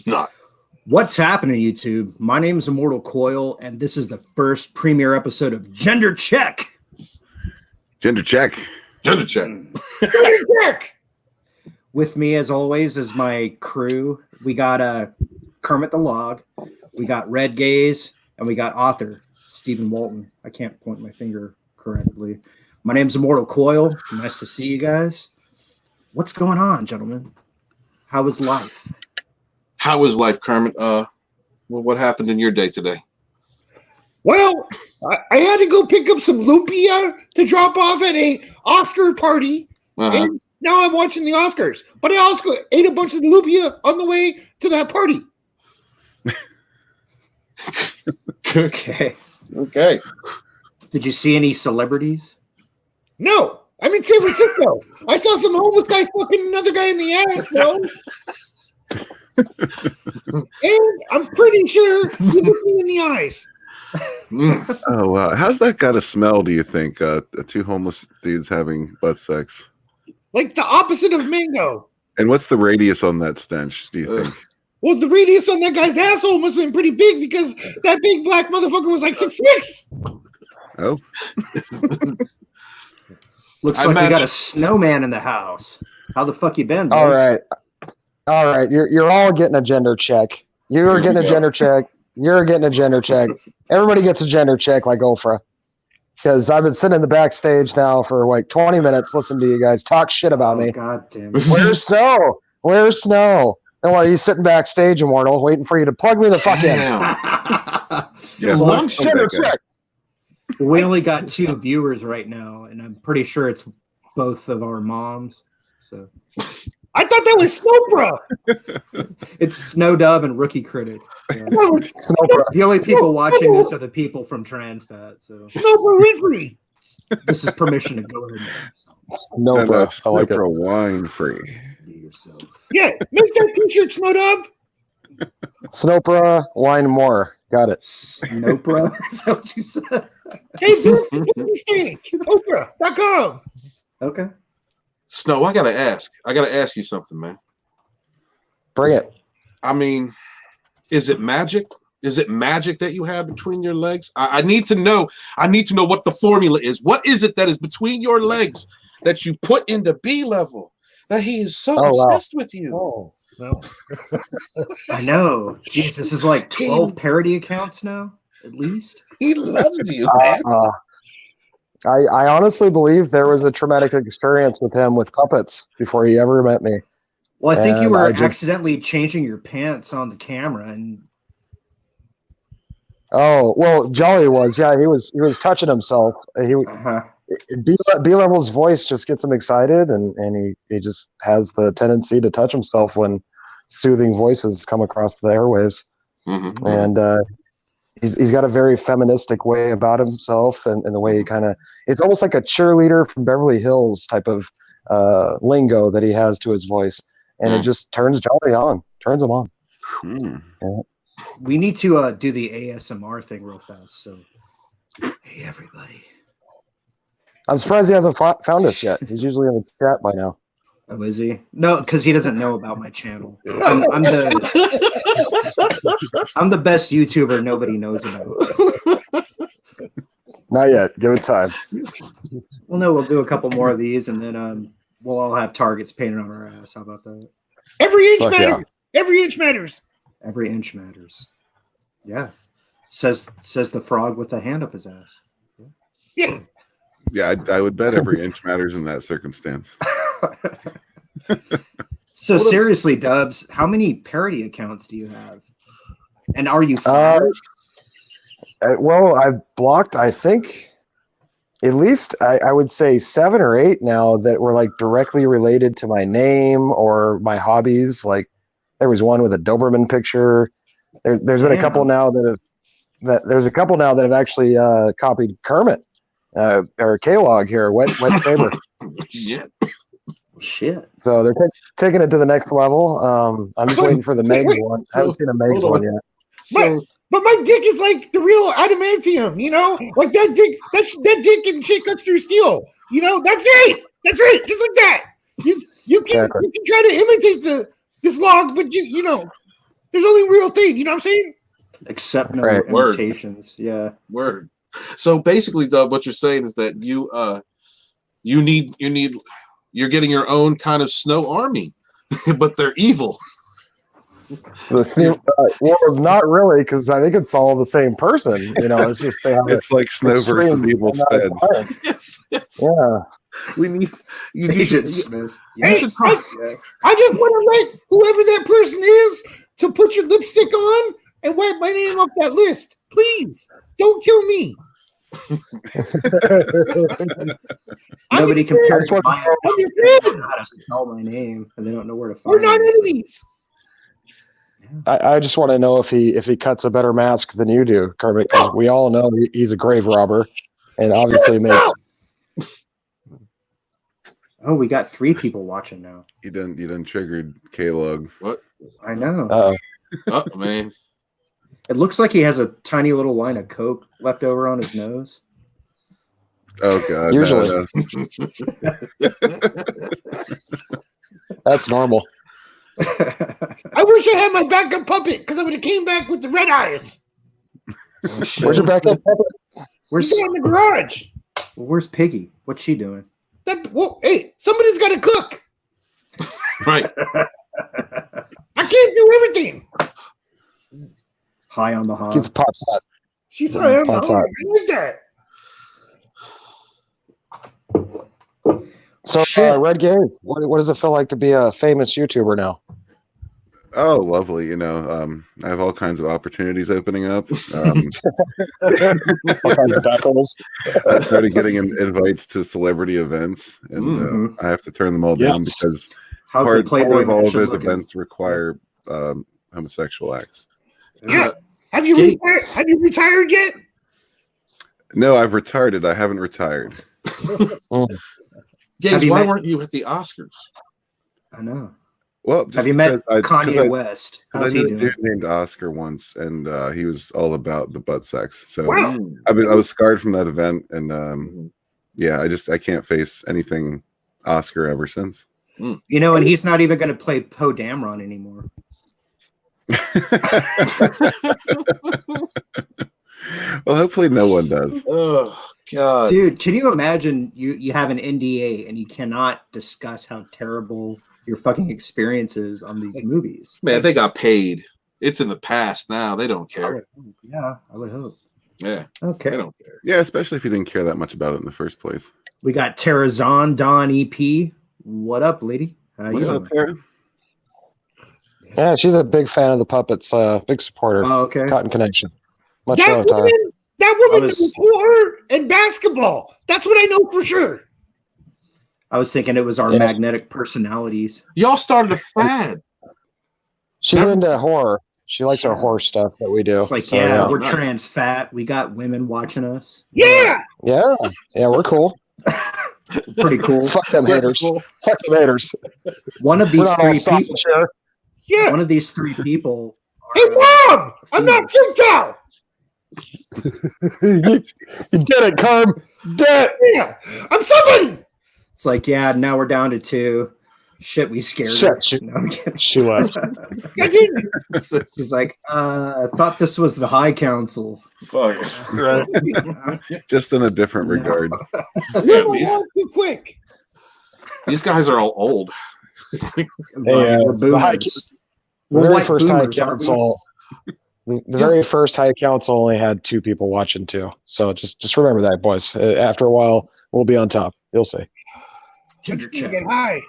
Not. What's happening, YouTube? My name is Immortal Coil, and this is the first premiere episode of Gendercheck. Gendercheck. Gendercheck. With me, as always, is my crew. We got Kermit the Log, we got Red Gaze, and we got author Stephen Walton. I can't point my finger correctly. My name's Immortal Coil. Nice to see you guys. What's going on, gentlemen? How is life? How is life, Kermit? What happened in your day today? Well, I had to go pick up some lumpia to drop off at a Oscar party, and now I'm watching the Oscars. But I also ate a bunch of lumpia on the way to that party. Okay. Did you see any celebrities? No, I'm in San Francisco. I saw some homeless guy fucking another guy in the ass, though. And I'm pretty sure he looked me in the eyes. Oh, wow. How's that got to smell, do you think? Two homeless dudes having butt sex? Like the opposite of mango. And what's the radius on that stench, do you think? Well, the radius on that guy's asshole must have been pretty big because that big black motherfucker was like 6'6". Oh. Looks like we got a snowman in the house. How the fuck you been, All right. You're all getting a gender check. You're getting a gender check. You're getting a gender check. Everybody gets a gender check like Ofra. Because I've been sitting in the backstage now for like 20 minutes listening to you guys talk shit about me. God damn it. Where's Snow? Where's Snow? And while he's sitting backstage, Immortal, waiting for you to plug me the fuck in. Yeah, gender check. We only got 2 viewers right now, and I'm pretty sure it's both of our moms. So I thought that was Snowbra. It's Snow Dub and Rookie Critic. Yeah. Snowbra. The only people watching this are the people from TransFat. So Snowbra Winfrey. This is permission to go ahead. Snowbra. I like it. Snowbra wine free. Do yourself. Yeah, make that t-shirt, Snowdub. Snowbra, wine more. Got it. Snopra? Is that what you said? Hey, Bill, Oprah.com. Okay. Snow, I gotta ask you something, man. Bring it. I mean, is it magic? Is it magic that you have between your legs? I need to know. I need to know what the formula is. What is it that is between your legs that you put into B level that he is so obsessed with you? Oh, no. I know. Jeez, this is like 12 parody accounts now, at least. He loves you, man. I honestly believe there was a traumatic experience with him with puppets before he ever met me. Well, I think you were accidentally changing your pants on the camera, and oh well, Jolly was. Yeah, he was touching himself. B Level's voice just gets him excited, and he just has the tendency to touch himself when soothing voices come across the airwaves. Mm-hmm. And he's got a very feministic way about himself, and the way he kind of, it's almost like a cheerleader from Beverly Hills type of lingo that he has to his voice, and it just turns Jolly on, turns him on. Yeah. We need to do the ASMR thing real fast. So, hey everybody. I'm surprised he hasn't found us yet. He's usually in the chat by now. Oh, is he? No, because he doesn't know about my channel. I'm the best YouTuber nobody knows about. Not yet. Give it time. Well, no, we'll do a couple more of these, and then we'll all have targets painted on our ass. How about that? Every inch matters. Yeah. Every inch matters. Every inch matters. Yeah. Says the frog with a hand up his ass. Yeah. Yeah, I would bet every inch matters in that circumstance. So seriously, Dubs, how many parody accounts do you have? And are you fired? Well, I've blocked, I think, at least I would say 7 or 8 now that were like directly related to my name or my hobbies. Like there was one with a Doberman picture. There's been a couple now that have actually copied Kermit. Or K-Log here, wet saber. Shit. So they're taking it to the next level. I'm just waiting for the Megs one. I haven't seen a Megs one yet. But my dick is like the real adamantium, you know? Like that dick, that dick and shit cuts through steel. You know, that's right. That's right. Just like that. You can try to imitate this log, but you know, There's only real thing. You know what I'm saying? Accept no Right. Word. imitations. Yeah. Word. So basically, Doug, what you're saying is that you're getting your own kind of snow army, but they're evil. The snow, well, not really, because I think it's all the same person. It's just they have It's like Snow versus extreme Evil amount of Sped. violence. Yes. Yeah. We need you Agent should, Smith. Hey, Yes. Yes. I just want to let whoever that person is to put your lipstick on and wipe my name off that list. Please don't kill me. Nobody I'm your compares friend. my I'm your they friend. don't know how to spell my name and they don't know where to find We're not me. enemies. I just want to know if he cuts a better mask than you do, Kermit, because we all know he's a grave robber, and obviously makes. Oh, we got 3 people watching now. You done triggered K-Log. what? I know. Oh, Oh man. It looks like he has a tiny little line of Coke left over on his nose. Oh god, Usually. no. that's normal. I wish I had my backup puppet because I would have came back with the red eyes. Oh, shit. Where's your backup puppet? Where's, He's in the garage. where's Piggy? What's she doing? Hey, somebody's got to cook. Right. I can't do everything. High on the hog. Keep the pots hot. She's I am. I Pots hot. like that. So, Shit. Red Gaze, what does it feel like to be a famous YouTuber now? Oh, lovely. I have all kinds of opportunities opening up. All kinds of backholes. I started getting invites to celebrity events, and Mhm. I have to turn them all down Yes. because How's part the of Playboy all of mansion those looking? events require homosexual acts. Yeah. Have you Gate. retired? Have you retired yet? No, I've retired. I haven't retired. Gaze, Have you why met- weren't you at the Oscars? I know. Well, just Have you met because Kanye West? I How's knew he a doing? dude named Oscar once, and he was all about the butt sex. So Wow. I was scarred from that event, and yeah, I can't face anything Oscar ever since. You know, and he's not even going to play Poe Dameron anymore. Well, hopefully no one does. Oh God. Dude, can you imagine you have an NDA and you cannot discuss how terrible your fucking experiences on these movies? Man, they got paid. It's in the past now. They don't care. Yeah, I would hope. Yeah, Okay. they don't care. Yeah, especially if you didn't care that much about it in the first place. We got Terrazon Dawn EP. What up, lady? How you What's doing? up, Tara? Yeah, she's a big fan of the puppets. Big supporter. Oh, okay. Cotton Connection. Much That love, Tara. woman, that woman I was- knows horror and basketball. That's what I know for sure. I was thinking it was our Yeah. magnetic personalities. Y'all started a fad. She's into horror. She likes our horror stuff that we do. It's like, So, yeah, yeah. we're Nice. trans fat. We got women watching us. Yeah. yeah, we're cool. Pretty cool. Fuck them We're haters. cool. Fuck them haters. One of We're these not all 3 people. sausage here. Yeah. One of these 3 people. Hey, Mom, I'm not freaked out. you did it, Carm. Did it. Yeah. I'm somebody. It's like, yeah, now we're down to 2. Shit, we scared her. Shit, No, I'm kidding. she left. I didn't. She's like, I thought this was the High Council. Fuck. Right. Just in a different regard. Yeah, Move on too quick. these guys are all old. Hey, We're the High- boomers. The We're very white first High boomers, aren't we? Council. The very first High Council only had 2 people watching too. So just remember that, boys. After a while, we'll be on top. You'll see. Gendercheck. Get high.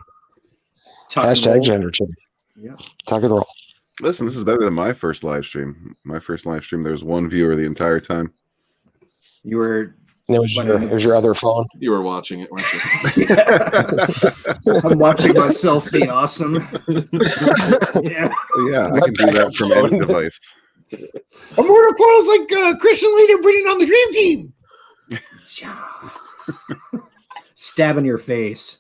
Tuck and Hashtag roll. gender check. Yeah. Tuck and roll. Listen, this is better than my first live stream. My first live stream, there was 1 viewer the entire time. You were. And it was your other phone. You were watching it, weren't you? I'm watching myself be awesome. Yeah. Yeah, I can do that from any device. Immortal Coil's like Christian leader bringing on the dream team. Stab in your face.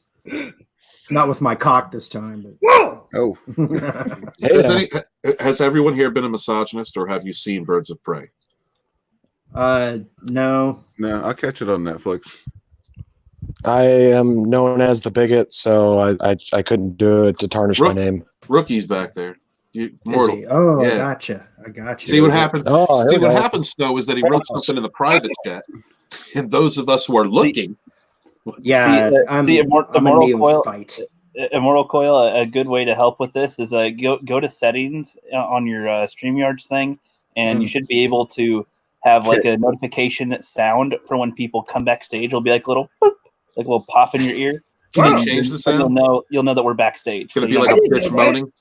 Not with my cock this time, Whoa. Oh, but Hey, Has everyone here been a misogynist, or have you seen Birds of Prey? no. no, I'll catch it on Netflix. I am known as the bigot, so I couldn't do it to tarnish my Rook. name. Rookie's back there. Mortal. Is he? Oh, Yeah. I gotcha. See what happens? Oh, See here we what go. happens though is that he wrote something in the private chat, and those of us who are looking, Yeah, I'm a Immortal neophyte. Immortal Coil, a good way to help with this is go to settings on your StreamYards thing, and you should be able to have like a notification sound for when people come backstage. It'll be like a little boop, like a little pop in your ear. can you Wow. change the And sound? you'll know that we're backstage. Gonna So be you like don't a have to- bitch moaning.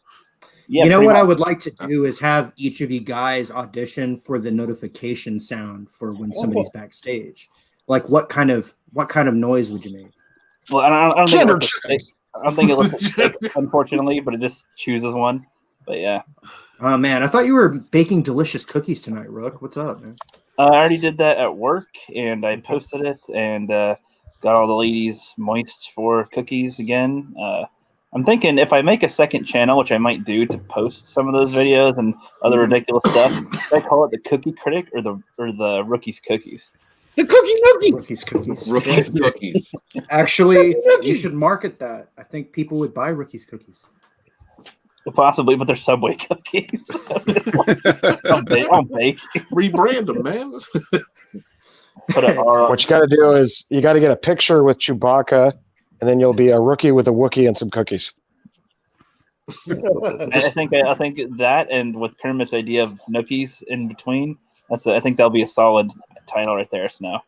Yeah, you know pretty what I much. would like to do is have each of you guys audition for the notification sound for when somebody's backstage. Like what kind of noise would you make? Well, I don't think it looks Gendercheck. like, I don't think it looks like unfortunately, but it just chooses one. But yeah, Oh man, I thought you were baking delicious cookies tonight, Rook. What's up, man? I already did that at work, and I posted it, and got all the ladies moist for cookies again. I'm thinking if I make a second channel, which I might do to post some of those videos and other ridiculous stuff, should I call it the Cookie Critic or the Rookies Cookies? The cookie nookie. Rookies cookies. Rookies cookies. Actually, Rookie. you should market that. I think people would buy Rookies cookies. Possibly, but they're Subway cookies. I'll bake. Rebrand them, man. Put an R on. What you got to do is you got to get a picture with Chewbacca, and then you'll be a rookie with a Wookiee and some cookies. I think that, and with Kermit's idea of nookies in between, I think that'll be a solid title right there. So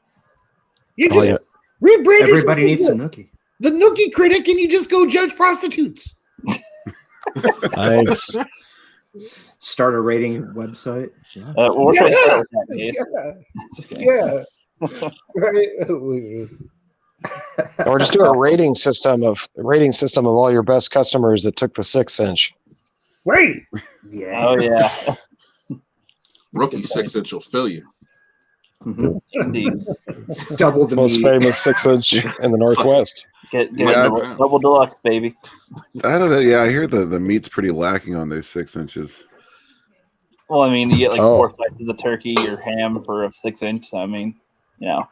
You I just like it. rebrand Everybody needs a yourself nookie. the nookie critic, and you just go judge prostitutes. Nice. Start a rating website. Yeah. we're Yeah. trying to start with that, Dave. Yeah. Right. Or just do a rating system of all your best customers that took the 6-inch. Wait. Yeah. Oh yeah, Rookie 6-inch will fill you. Mhm. indeed. It's double the Most meat. famous 6-inch in the Northwest. Get Yeah, double deluxe, baby. I don't know. Yeah, I hear the meat's pretty lacking on those 6 inches. Well, I mean, you get like Oh. 4 slices of turkey or ham for a 6-inch. So, I mean, you know,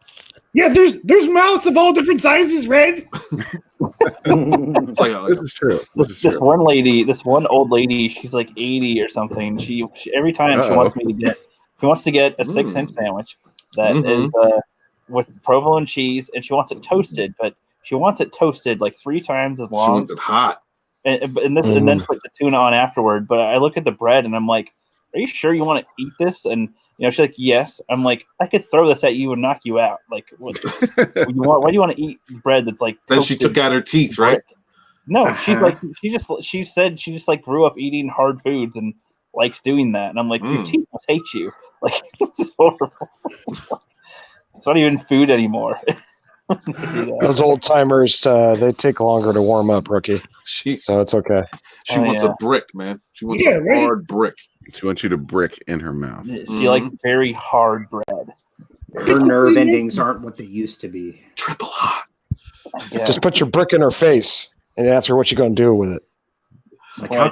Yeah, there's mouths of all different sizes, Red. It's like This is true. This is this true. one old lady, she's like 80 or something. She every time she Uh-oh. wants to get a 6-inch sandwich that is with provolone cheese, and she wants it toasted, but she wants it toasted like 3 times as she long, wants it hot. and then put the tuna on afterward. But I look at the bread and I'm like, "Are you sure you want to eat this?" And she's like, "Yes." I'm like, "I could throw this at you and knock you out. Like, what? Why do you want to eat bread that's like?" Then she toasted took out her teeth, right? No, she's Uh-huh. like she said she just like grew up eating hard foods and likes doing that. And I'm like, your teeth must hate you. Like, this is horrible. It's not even food anymore. Those old timers, they take longer to warm up, Rookie. She So it's okay. she Oh, wants yeah. a brick, man. She wants Yeah, a right. hard brick. She wants you to brick in her mouth. She likes very hard bread. Her nerve endings aren't what they used to be. Triple hot. Yeah. Just put your brick in her face and ask her what you're going to do with it. It's like, Well,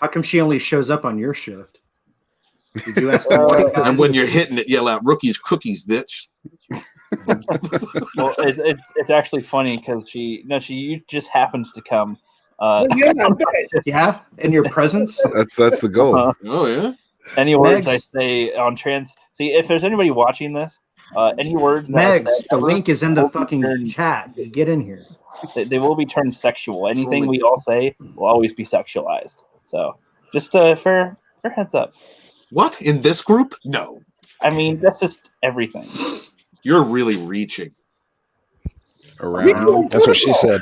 how come she only shows up on your shift? Did you ask that? white guy? And when you're hitting it, yell out "Rookies cookies, bitch." Well, it's actually funny because she just happens to come. Yeah, I bet. Yeah, in your presence. That's the goal. Oh yeah. Any words I Megs. say on trans. See, if there's anybody watching this, any words that I Megs, say the ever link is in the will be fucking turned- chat. Get in here. They will be turned sexual. Anything only- we all say will always be sexualized. So, just fair heads up. What in this group? No, I mean, that's just everything. you're really reaching. Around. That's what she said.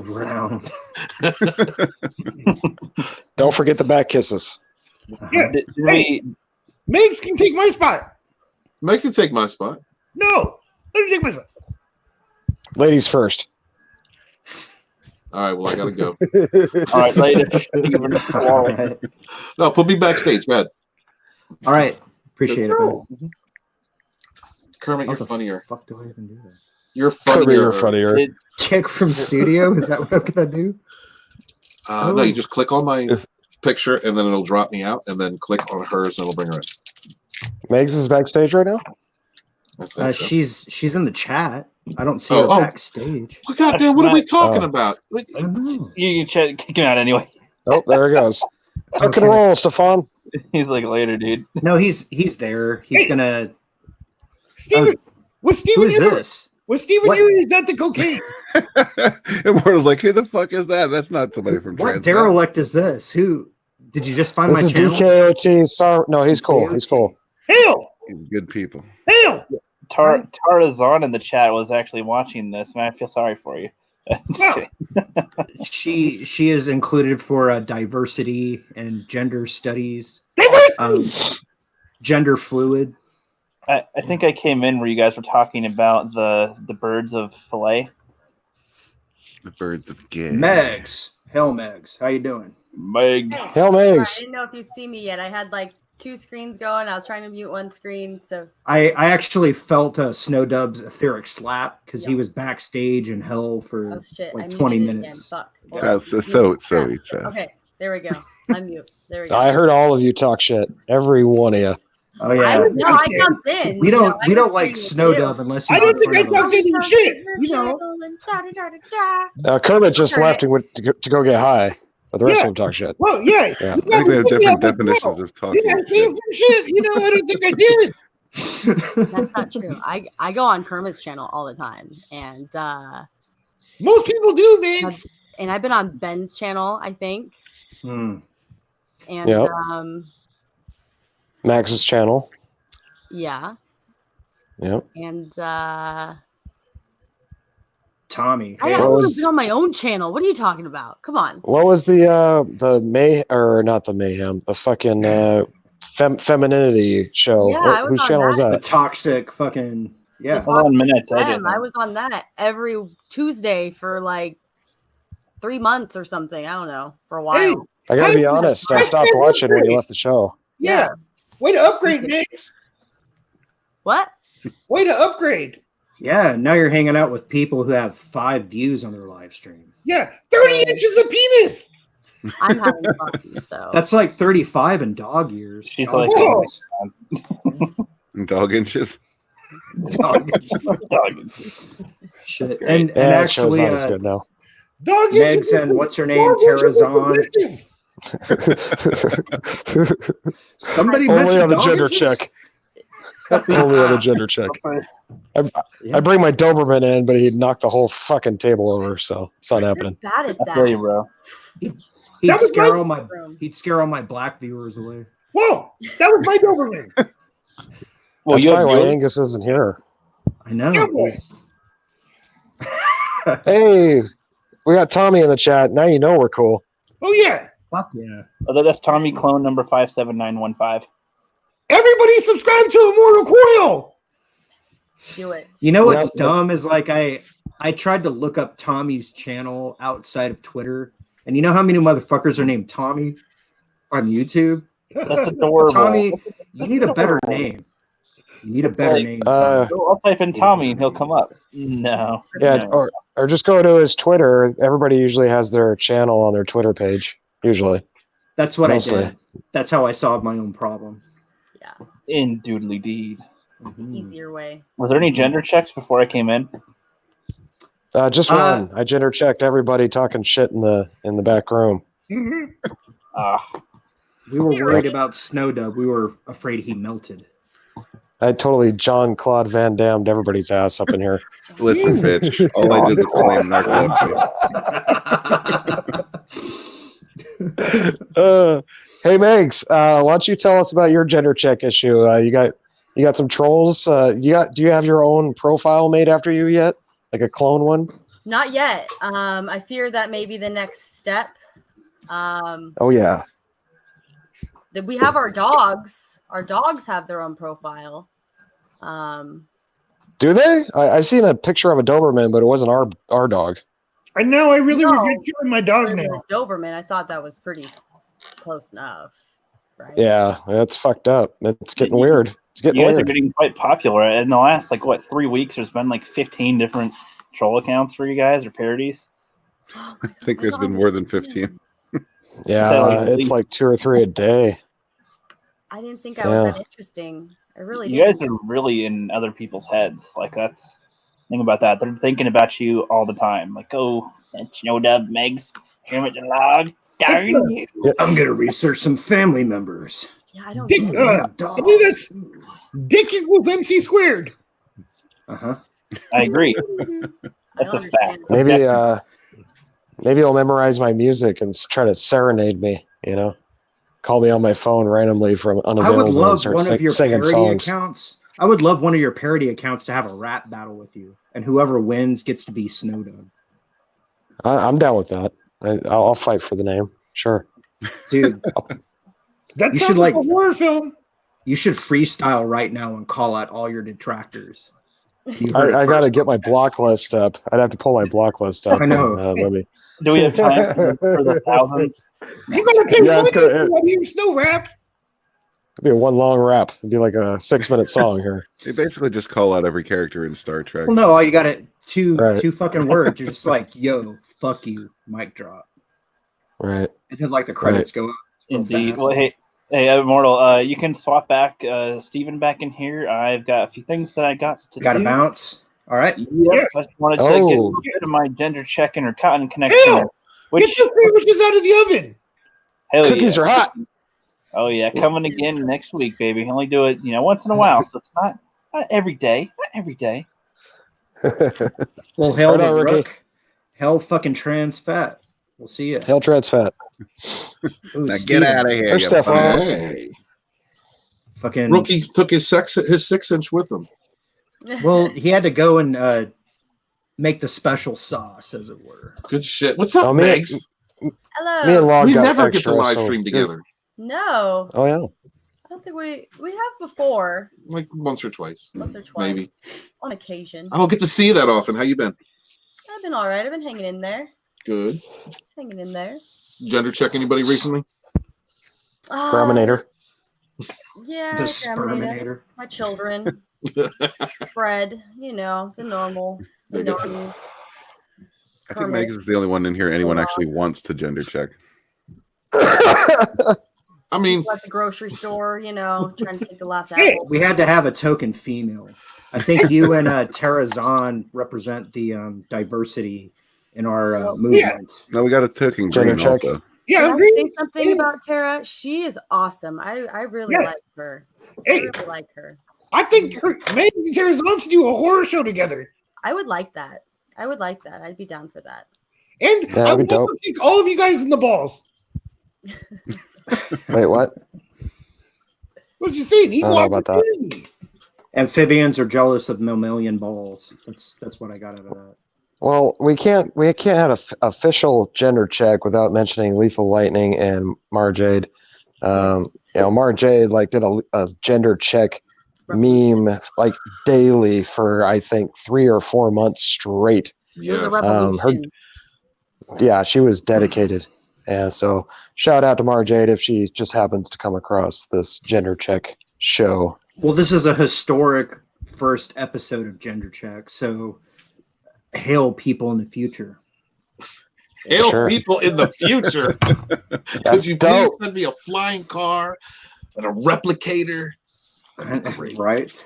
Around. Don't forget the back kisses. Yeah. Did Hey. Megs can take my spot. Meg can take my spot. No, let me take my spot. Ladies first. All right. Well, I gotta go. all right, later. All right. No, put me backstage, man. All right. Appreciate it, man. Kermit, How you're the funnier. fuck do I even do that? You're Could be funnier. your funnier. Did- Kick from studio? Is that what I'm gonna do? No, you just click on my Is- picture, and then it'll drop me out, and then click on hers, and it'll bring her in. Megs is backstage right now? I think so. She's in the chat. I don't see Oh, her oh. backstage. Well, goddamn, what are we talking Oh. about? I don't know. you kick him out anyway. Oh, there he goes. Tuck and Okay. roll, Stefan. He's like, later, dude. No, he's there. He's Hey. gonna. Steven, was Who Steven is here? this? Was Steven What? here? Is that the cocaine? Immortal's like, who the fuck is that? That's not somebody from What Transnet. derelict is this? Who did you just find This my is channel? DKOT Star. No, he's cool. He's cool. Hail! Good people. Hail! Tarzan in the chat was actually watching this, man. I feel sorry for you. Wow. She is included for diversity and gender studies, Diversity! gender fluid. I think I came in where you guys were talking about the birds of fillet. The birds of gay. Megs, hell, Megs, how you doing? Meg. Hey, Hail sorry, I Megs. didn't know if you'd see me yet. I had like 2 screens going. I was trying to mute one screen, so I actually felt Snow Dub's etheric slap because he Yeah. was backstage in hell for oh shit, like I 20 muted it minutes. Again. Fuck. Hold So on. so he says. Okay, there we go. Unmute. There we go. I heard all of you talk shit. Every one of you. Oh I yeah, was, no, I jumped in. we you know, don't I we was don't like agreeing with Snow you. Dub unless I he's don't in think I front of talked us. any shit, you know. Kermit just Okay. left and went to go get high, but the rest of them talk shit. Well, yeah. Yeah. You I think they have guys put me different up with definitions no. of talking. Did I say some shit? You know, I don't think I did. That's not true. I go on Kermit's channel all the time, and Most people do, Megs. I've been on Ben's channel, I think, Hmm. and Yep. Max's channel. yeah, Yep. and Tommy, I hey, What haven't was- been on my own channel. What are you talking about? Come on. What was the May or not the mayhem? The fucking femininity show. Yeah, I was Whose on channel was that. the that? toxic fucking yeah. The Hold on Toxic minutes. I did Femme. I that. was on that every Tuesday for like 3 months or something. I don't know, for a while. Hey, I gotta be Hey, honest. I hey, stopped hey, watching when you hey. left the show. Yeah. Way to upgrade, Megs. What? Way to upgrade. Yeah, now you're hanging out with people who have 5 views on their live stream. Yeah. 30 inches of penis. I'm having fun. So That's like 35 in dog years. She's Dog like, years. Dog inches. Dog Dog. shit. Great. And Yeah, that show's actually, not as good now. Dog Megs inches. and what's her name, Dog inches of Terrazon. collective. Somebody Only mentioned on the dog gender inches? check. Only on the gender check. Yeah. I bring my Doberman in, but he'd knock the whole fucking table over, so it's not you're happening. bad at I feel you, that. bro. He'd That was scare my- all my Room. he'd scare all my black viewers away. Whoa. That was my Doberman. Well, That's you probably why have Angus isn't here. I know. Cowboy. he's- Hey, we got Tommy in the chat. Now you know we're cool. Oh, yeah. Fuck yeah. that's Tommy clone number 57915. Everybody subscribe to Immortal Coil. Do it. You know what's Yep. dumb is like I tried to look up Tommy's channel outside of Twitter, and you know how many motherfuckers are named Tommy on YouTube? That's adorable. Tommy, you need a better name. You need a better Like, name. Uh, So I'll type in Tommy and he'll come up. No. Yeah, No. or just go to his Twitter. Everybody usually has their channel on their Twitter page. Usually. That's what mostly. I did. That's how I solved my own problem. Yeah, In doodly deed. easier way. Was there any gender checks before I came in? Just one. I gender checked everybody talking shit in the back room. Mhm. Ah, We were Hey, worried Rudy. about Snow Dub. We were afraid he melted. I totally John Claude Van Dammed everybody's ass up in here. Listen, bitch. All I did was claim narcolepsy. Hey Megs, why don't you tell us about your gender check issue? You got some trolls. Do you have your own profile made after you yet? Like a clone one? Not yet. I fear that may be the next step. Oh yeah. That we have our dogs. Our dogs have their own profile. Do they? I seen a picture of a Doberman, but it wasn't our dog. I know. I really No. regret killing my dog with now. a Doberman, I thought that was pretty close enough, right? Yeah, that's fucked up. It's getting weird. It's getting you guys are weird. getting quite popular. In the last, 3 weeks, there's been 15 different troll accounts for you guys or parodies. I think there's been more than 15. Yeah, it's like 2 or 3 a day. I didn't think I was Yeah. that interesting. I really You didn't. guys are really in other people's heads. That's think about that. They're thinking about you all the time. Oh, that's no dub, Megs. Kermit the Log. Darn you. I'm gonna research some family members. Yeah, I don't Dick, get it. They have I dogs. believe that's Dick equals MC squared. Uh-huh. I agree. I That's don't a fact. understand. Maybe he'll memorize my music and try to serenade me. Call me on my phone randomly from I unavailable would and love start one of your singing parody songs. accounts. I would love one of your parody accounts to have a rap battle with you, and whoever wins gets to be Snowdog. I'm down with that. I'll fight for the name. Sure. Dude, That You sounds should, like a like- horror film. you should freestyle right now and call out all your detractors. You heard it I got to first, get my folks. block list up. I'd have to pull my block list up. I know. And, let me. Do we have time for the thousands? You gotta pay Yeah, it's money gonna- for your snow rap. It'd be a one long rap. It'd be like a 6-minute song here. They basically just call out every character in Star Trek. Well, no, all you got it two Right. fucking words. You're just like, yo, fuck you, mic drop. Right. And then like the credits go up. real Indeed. fast. Well, hey, Immortal, you can swap back Steven back in here. I've got a few things that I got to Gotta do. bounce. All right. Yep. I just wanted to get a little bit of my gender check and or cotton connection. Hell, Which, Get the sandwiches out of the oven. hell Cookies yeah. are hot. Oh yeah, coming again next week, baby. Only do it, once in a while, so it's not every day. Not every day. Well, hell Right the on, Ricky. rook. Hell fucking trans fat. We'll see you. Hail Trans Fat. Ooh, Now Steven. get out of here. There's you Stefan. bum. Hey, Fucking Rookie took his 6-inch with him. Well, he had to go and make the special sauce, as it were. Good shit. What's up, Oh, me- Megs? Hello. Me and Log We got never get extra, to live so stream you're- together. No, Oh yeah. I don't think we have before, Like once or twice, once or twice, maybe. on occasion. I don't get to see you that often. How you been? I've been all right. I've been hanging in there, Good. hanging in there. Gender check anybody recently? Graminator. Yeah, The Graminator. sperminator. My children, Fred. The normal, the Okay. normies. I think Megs is the only one in here anyone actually wants to gender check. I mean, At the grocery store, trying to take the last Hey, apple. We had to have a token female. I think you and Tara Zahn represent the diversity in our movement. No, we got a token Gender green check. also. Yeah, Can I agree. say something about Tara? She is awesome. I really Yes. like her. I Hey, really like her. I think Megan and Tara's on to do a horror show together. I would like that. I'd be down for that. And Yeah, I that'd be would also dope. kick all of you guys in the balls. Wait, what? What you saying? Equal know about that. opportunity. Amphibians are jealous of mammalian balls. That's what I got out of that. Well, we can't have an official gender check without mentioning Lethal Lightning and Marjade. Marjade did a gender check meme like daily for I think 3 or 4 months straight. It was a yes. revolution. Yeah, she was dedicated. And so shout out to Marjade if she just happens to come across this gender check show. Well, this is a historic first episode of Gender Check, so hail people in the future. Hail Sure. people in the future. Could That's you please dope. send me a flying car and a replicator? Great. Right?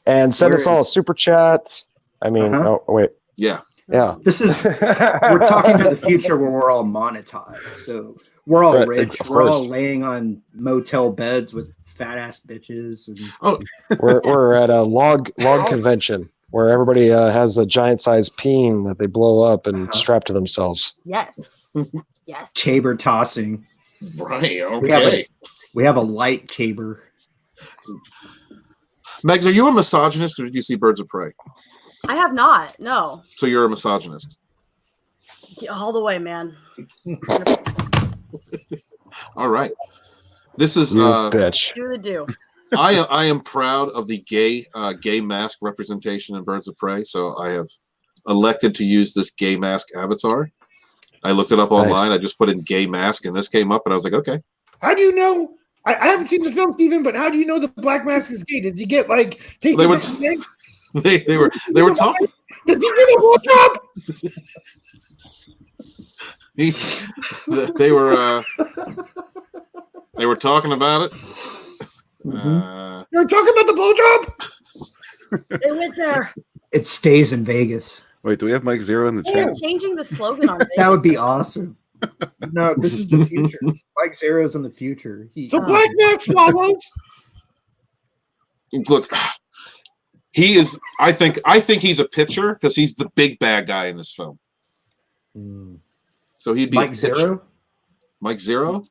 And send Where us all a is- super chat. I mean, Uh-huh. oh wait, Yeah. yeah. This is we're talking to the future where we're all monetized. So we're all Right, rich. of We're all course. laying on motel beds with fat ass bitches. And We're at a log convention where everybody has a giant sized peen that they blow up and Uh-huh. strap to themselves. Yes. Yes. caber tossing. Right. We have Okay. We have a light caber. Megs, are you a misogynist or did you see Birds of Prey? I have not. No. So you're a misogynist. All the way, man. All right. This is You bitch. Do the do. I am proud of the gay mask representation in Birds of Prey, so I have elected to use this gay mask avatar. I looked it up online. I just put in gay mask, and this came up, and I was like, okay. How do you know? I haven't seen the film, Steven, but how do you know the Black Mask is gay? Does he get take They the were- bitch's name? They were talking. Does he get a blowjob? They were talking about it. You're talking about the blowjob? They went there. It stays in Vegas. Wait, do we have Mike Zero in the They're chat? changing the slogan on That Vegas. would be awesome. No, this is the future. Mike Zero's in the future. So Black Mass swallows. Look, he is. I think he's a pitcher because he's the big bad guy in this film. So he'd be Mike a pitcher. Zero. Mike Zero.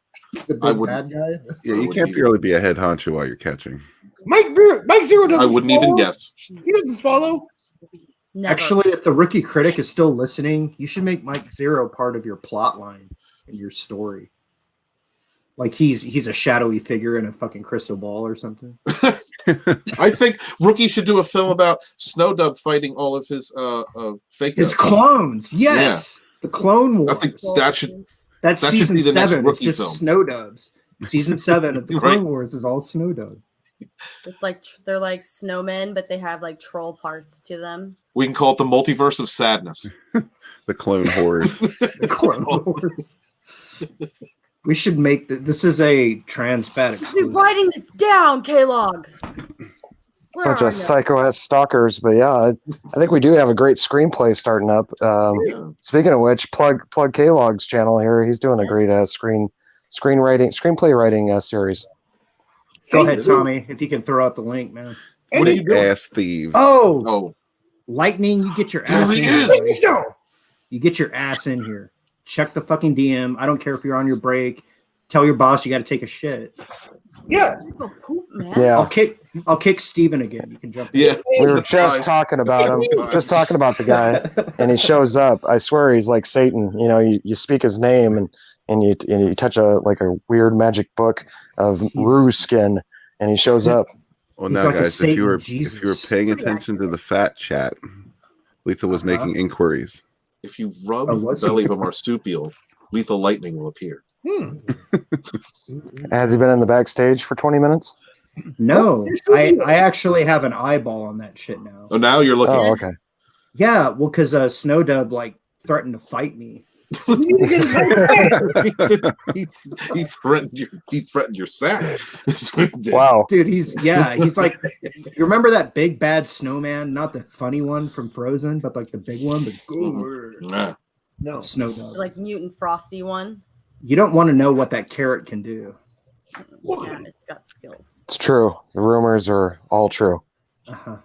The I big wouldn't- bad guy. Yeah, you can't really be a head honcho while you're catching. Mike Zero doesn't. I wouldn't even swallow. guess. He doesn't swallow. Never. Actually, if the rookie critic is still listening, you should make Mike Zero part of your plot line in your story. Like he's a shadowy figure in a fucking crystal ball or something. I think Rookie should do a film about Snowdub fighting all of his fake. His clones, yes, the Clone Wars. I think that should. That's that should season be the next 7. It's Rookie just film. Snowdubs. Season 7 of the Clone Right. Wars is all Snowdub. It's like they're like snowmen, but they have like troll parts to them. We can call it the multiverse of sadness. The clone horrors. The Clone Wars. We should make this is a trans fat You're exclusive. writing this down, K-Log. Where Bunch are of you? psycho-ass stalkers, but yeah, I think we do have a great screenplay starting up. Yeah. Speaking of which, plug K-Log's channel here. He's doing a great screenplay writing series. Go ahead, Tommy, if you can throw out the link, man. What are you doing? Ass thieves. Oh, Oh, Lightning, you get your There ass he in is. here. buddy. No. You get your ass in here. Check the fucking DM. I don't care if you're on your break. Tell your boss you got to take a shit. Yeah. Go poop, man. Yeah, I'll kick Steven again. You can jump. yeah. we were just talking about him, just talking about the guy, and he shows up. I swear he's like Satan. You know, you speak his name and you touch a weird magic book of rue skin, and he shows up. Well, He's now, like a guys, Satan if you were Jesus. paying attention to the fat chat, Letha was making inquiries. If you rub Oh, the was belly he? of a marsupial, lethal lightning will appear. Has he been in the backstage for 20 minutes? No, I actually have an eyeball on that shit now. Oh, now you're looking. Oh, okay. Yeah, well, because Snowdub like threatened to fight me. he threatened your sack. That's what he did. Wow. Dude, he's like, you remember that big bad snowman? Not the funny one from Frozen, but like the big one, the Nah. No. Snowdub. Like mutant frosty one. You don't want to know what that carrot can do. Yeah, it's got skills. It's true. The rumors are all true. Uh-huh.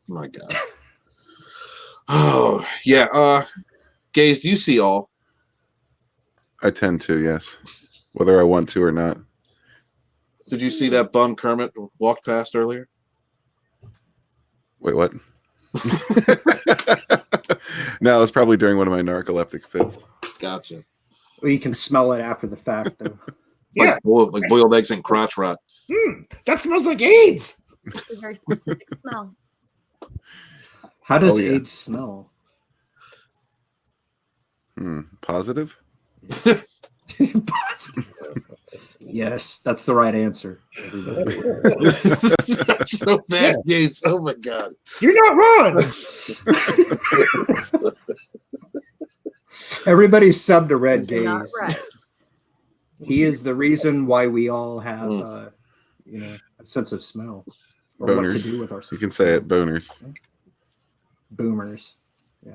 My God. Oh yeah. Gaze, do you see all? I tend to, yes. Whether I want to or not. Did you see that bum Kermit walked past earlier? Wait, what? No, it's probably during one of my narcoleptic fits. Gotcha. Well, you can smell it after the fact, though. Yeah. Like boiled eggs and crotch rot. That smells like AIDS. It's a very specific smell. How does Oh, yeah. AIDS smell? Positive? Yes, that's the right answer. Everybody. That's so bad, Gaze. Oh my God. You're not wrong. Everybody sub to Red You're not Gaze. right. He is the reason why we all have, a sense of smell or what to Boners. do with our. You can say it, boners. Boomers. Yeah.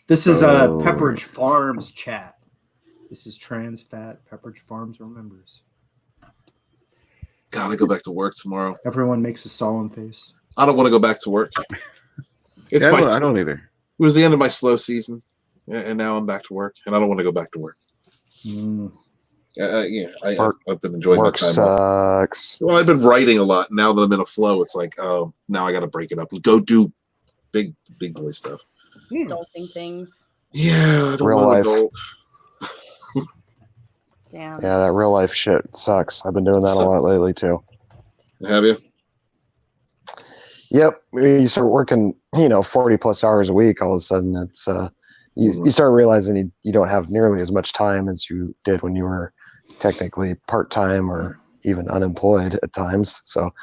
This is Oh. Pepperidge Farms chat. This is trans fat Pepperidge Farms remembers. God, I go back to work tomorrow. Everyone makes a solemn face. I don't want to go back to work. It's Yeah, my. I don't either. It was the end of my slow season, and now I'm back to work, and I don't want to go back to work. Mm. I've been enjoying my Work time off. sucks. Well, I've been writing a lot. Now that I'm in a flow, it's like, oh, now I got to break it up. Go do big boy stuff. Adulting things. Yeah, I don't Real want life. to adult. Damn. Yeah, that real life shit sucks. I've been doing that a lot lately too. Have you? Yep. You start working, 40 plus hours a week, all of a sudden it's you start realizing you don't have nearly as much time as you did when you were technically part-time or even unemployed at times. So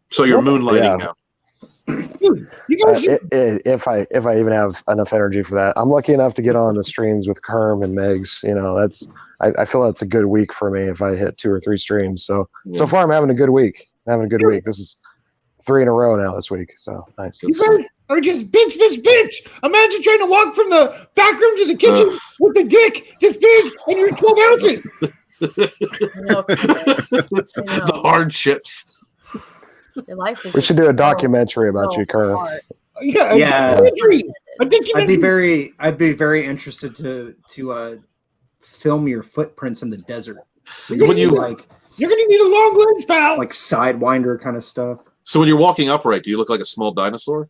So you're moonlighting Yeah. now. You guys should if I even have enough energy for that. I'm lucky enough to get on the streams with Kerm and Megs. I feel that's a good week for me if I hit 2 or 3 streams. So Yeah. far I'm having a good week. This is 3 in a row now this week. So nice. You guys are just bitch. Imagine trying to walk from the back room to the kitchen with the dick this big and you're 12 ounces. The hardships. Your life is We should do a documentary about you, Kerr. Yeah. I'd be very interested to film your footprints in the desert. So When you- you're gonna need a long lens, pal. like sidewinder kind of stuff. So when you're walking upright, do you look like a small dinosaur?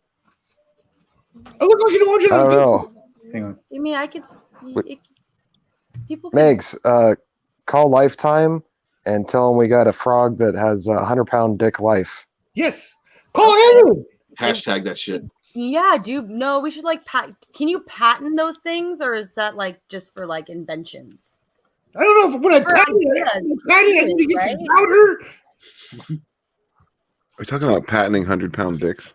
I look like an orange. I don't know. Hang on. I mean, I could. People. Megs, call Lifetime and tell them we got a frog that has a 100-pound dick life. Yes. Call Andrew. Hashtag that shit. Yeah, dude. No, we should like Can you patent those things, or is that like just for like inventions? I don't know if when I For patent ideas, it, I need to get some right? powder. Are we talking about patenting 100-pound dicks?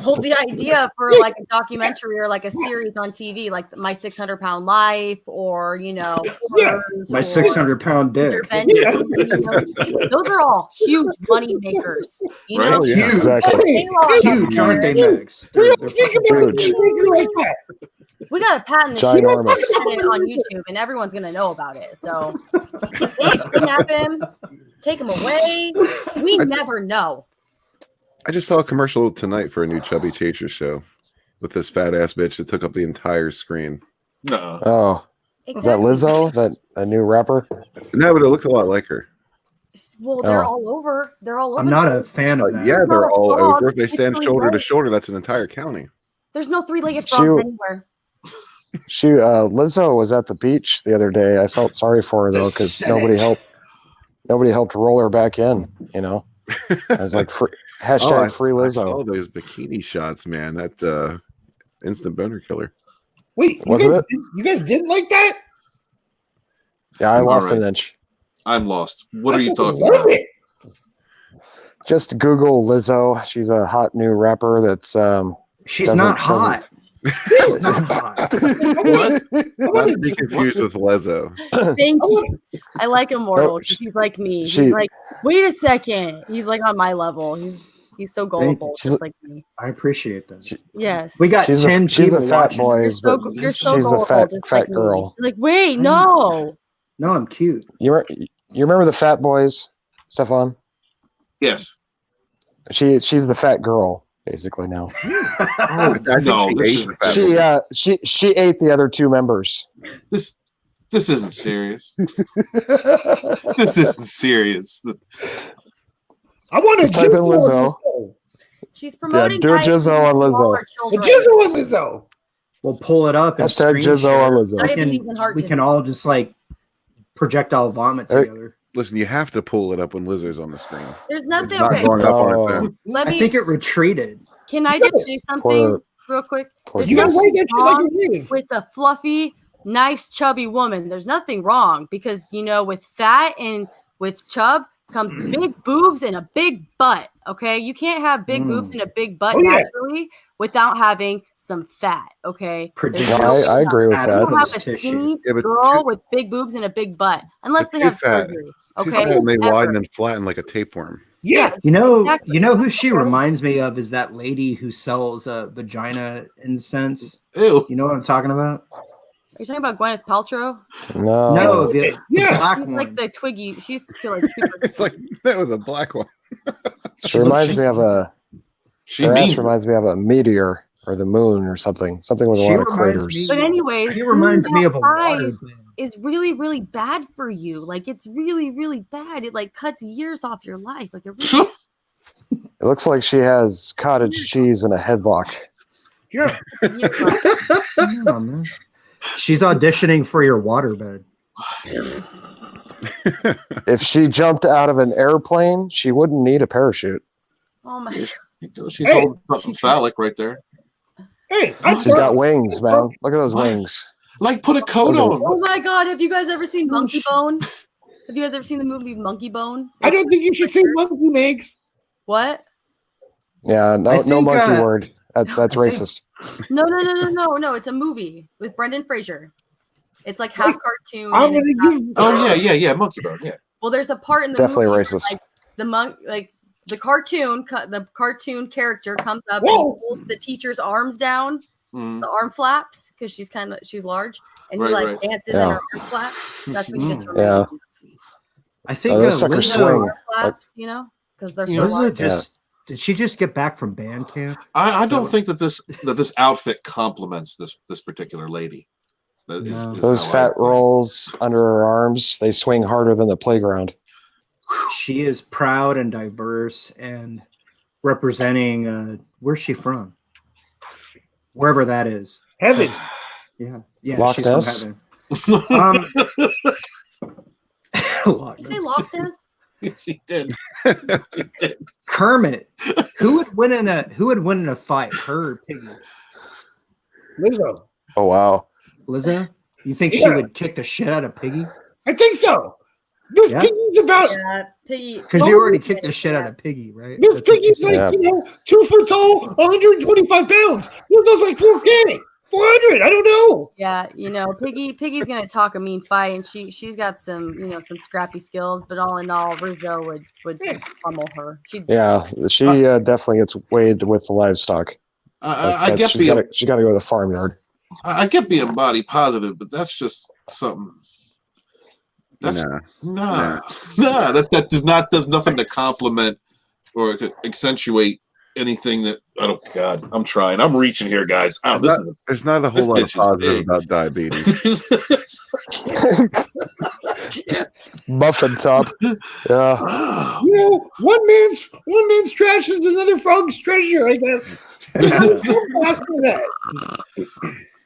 Well, the idea for like a documentary or like a series on TV, like My 600-Pound Life, or Yeah. My 600-pound dick. Those are all huge money makers. You Right? know, yeah. Huge. Exactly. Huge, aren't they, Max? We They're don't think fucking about huge. it like that. we got to patent this Ginormous. shit, put it on YouTube, and everyone's gonna know about it. So they can kidnap him, take him away. We never know. I just saw a commercial tonight for a new Chubby Chaser show with this fat ass bitch that took up the entire screen. No. Oh, is that Lizzo? That a new rapper? No, but it looked a lot like her. Well, they're Oh. all over. They're all over. I'm not a fan of that. Yeah, they're all frog. over. If they stand It's shoulder to really shoulder, that's an entire county. There's no three-legged She- frogs anywhere. Lizzo was at the beach the other day. I felt sorry for her though The because Senate. nobody helped roll her back in. You know, I was like, hashtag free I saw Lizzo. those bikini shots, man. That instant boner killer. Wait, Wasn't you guys didn't like that? Yeah, I lost Alright. an inch. I'm lost. What are I you fucking talking love about? it. Just Google Lizzo. She's a hot new rapper that's She's doesn't- not hot. She's not hot. What? Not to be confused with Lizzo. Thank you. I like Immortal No, because he's like me. she- He's like, wait a second. He's like on my level. He's so gullible, she's- just like me. I appreciate that. Yes. We got she's 10 she's a people fat watching. boys, but You're so she's a gullible, fat just like girl. me. Like, wait, no. No, I'm cute. You remember the fat boys, Stefan? Yes. She's the fat girl basically now. I think no, she this ate is- the fat boy. She ate the other two members. This isn't serious. This isn't serious. I want to Just type in Lizzo. She's promoting do a diabetes Jizzo on for all Lizzo. our The children. Jizzle and Lizzo. We'll pull it up and Hashtag screen Jizzo share. on Lizzo. Diabetes and heart We can disease. all just like projectile vomit Hey. together. Listen, you have to pull it up when Lizzo's on the screen. There's It's nothing. not Okay, going up on its Oh. own. let I me. think it retreated. Can I just say something Poor- real quick? poor There's You gotta Yes. write nothing that shit like wrong it is. with a fluffy, nice, chubby woman. There's nothing wrong because with fat and with chub comes big boobs and a big butt. Okay, you can't have big boobs and a big butt Oh, yeah. naturally without having some fat. Okay, Predict- There's No, no- I agree with You that. don't have a Tissue. skinny Yeah, but girl too- with big boobs and a big butt unless But they too have fat. surgery. Too Okay, fat and they Ever. widen and flatten like a tapeworm. Yes. You know Exactly. who she reminds me of is that lady who sells vagina incense. Ew. You know what I'm talking about? Are you talking about Gwyneth Paltrow? No. No, the Yeah. black She's one. like the Twiggy. She's like super. It's like that was a black one. She reminds me of She her ass means reminds me of a meteor or the moon or something. Something with a She lot of reminds craters. me- But anyways, She reminds me of a size water thing. is really, really bad for you. Like it's really, really bad. It like cuts years off your life. Like it really It looks like she has cottage cheese in a headlock. Yeah. years off. Yeah, man. She's auditioning for your waterbed. If she jumped out of an airplane, she wouldn't need a parachute. Oh my god. she's Hey. holding something phallic right there. Hey, She's got wings, man. Look at those wings. Like put a coat Those are- on. Oh my god. Have you guys ever seen Monkey Bone? Have you guys ever seen the movie Monkey Bone? I don't think you should say monkey legs. What? Yeah, I no think, monkey word. That's I think- racist. No. It's a movie with Brendan Fraser. It's like half cartoon. I'm and gonna half- give. Oh yeah, monkey bone. Yeah. well, there's a part in the Definitely movie where, racist. like the the cartoon character comes up and Whoa. pulls the teacher's arms down, Mm. the arm flaps, because she's large, and he Right, like right. dances Yeah. in her arm flaps. That's what gets her. Yeah. I think those suckers Lizzo, swing. Arm flaps, you know, because they're so You know, Lizzo large. did she just get back from band camp? I don't So- think that this outfit complements this particular lady. That No. is Those how fat I- rolls under her arms, they swing harder than the playground. She is proud and diverse and representing. Where's she from? Wherever that is. Heaven. Yeah, yeah, Loch she's Ness? from heaven. Loch Did you say Ness. Loch Ness? Yes, he did. He did. Kermit. Who would win in a fight? Her or Piggy? Lizzo. Oh wow. Lizzo? You think she Yeah. would kick the shit out of Piggy? I think so. This Yeah. piggy's about. Yeah, Piggy. Because you already kicked the shit out of Piggy, right? This That's what piggy's you're like, saying. Yeah. 2 foot tall, 125 pounds. Lizzo's like 4K, 400. I don't know. Yeah, Piggy's gonna talk a mean fight, and she's got some scrappy skills. But all in all, Rizzo would pummel her. Yeah, she definitely gets weighed with the livestock. I get she's got to go to the farmyard. I get being body positive, but that's just something. That's Nah. nah. That does nothing to compliment or accentuate anything that I don't. God, I'm trying. I'm reaching here, guys. Oh, this There's not a whole this lot of bitch is positive big. about diabetes. I can't. Muffin top. Yeah. Oh. You know, one man's trash is another frog's treasure, I guess. After that.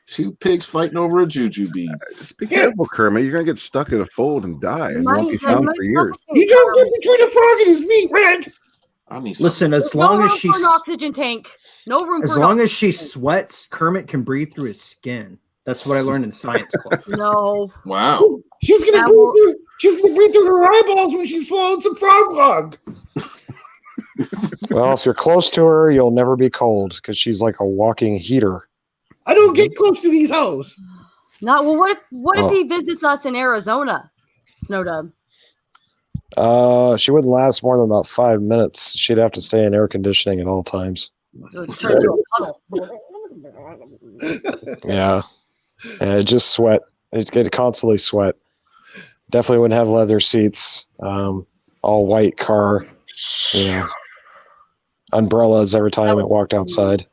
Two pigs fighting over a juju bead. Just be careful, Kermit. You're gonna get stuck in a fold and die, and you won't be found for years. You don't get between a frog and his meat, Red. I need some. Listen, as There's long no as room she's for an oxygen tank. No room as for long as she sweats, Kermit can breathe through his skin. That's what I learned in science class. no. Wow. She's gonna That breathe will- through. She's gonna breathe through her eyeballs when she swallowed some frog log. Well, if you're close to her, you'll never be cold because she's like a walking heater. I don't get close to these hoes. Not well. What if Oh. he visits us in Arizona, Snowdub? She wouldn't last more than about 5 minutes. She'd have to stay in air conditioning at all times. So it turns into a puddle. Yeah. And it just sweat. It'd constantly sweat. Definitely wouldn't have leather seats. All white car. You know. Umbrellas every time it walked outside.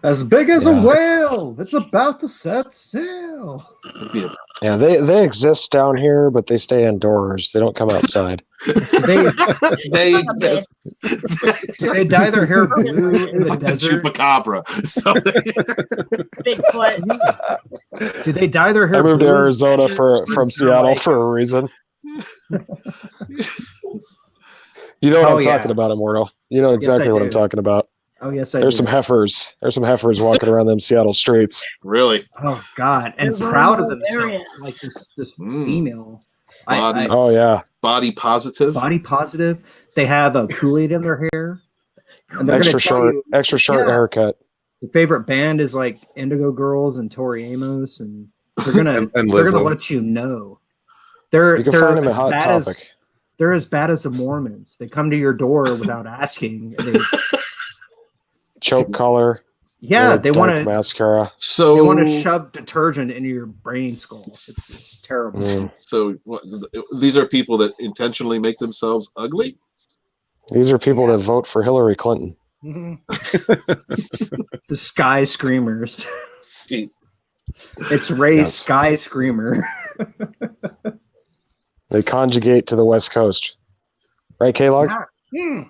As big as Yeah. a whale, it's about to set sail. Yeah, they exist down here, but they stay indoors. They don't come outside. They They exist. do they dye their hair blue in It's the like the desert? chupacabra. Bigfoot. Do they dye their hair? I moved to blue in the Arizona desert? from Or is there, Seattle like- for a reason. You know what Oh, I'm yeah. talking about, Immortal. You know Yes, exactly I what do. I'm talking about. Oh yes, I There's do. some heifers. There's some heifers walking around them Seattle streets. Really? Oh God, and They're proud of Roman themselves, Arians. like this Mm. female. Body. Oh yeah, Body positive. Body positive. They have a Kool-Aid in their hair. And they're extra gonna tell short, you extra short Yeah. haircut. the favorite band is like Indigo Girls and Tori Amos, and they're gonna And they're gonna Lizzo. let you know. They're You can they're find them at as Hot bad Topic. as they're as bad as the Mormons. They come to your door without asking. And Choke collar. yeah, really they dark want to mascara. So they want to shove detergent into your brain skull. It's terrible. Mm. So these are people that intentionally make themselves ugly. These are people that vote for Hillary Clinton. The Sky Screamers. Jeez. It's Ray Yes. Sky Screamer. They conjugate to the West Coast. Right, K-Log? Hmm.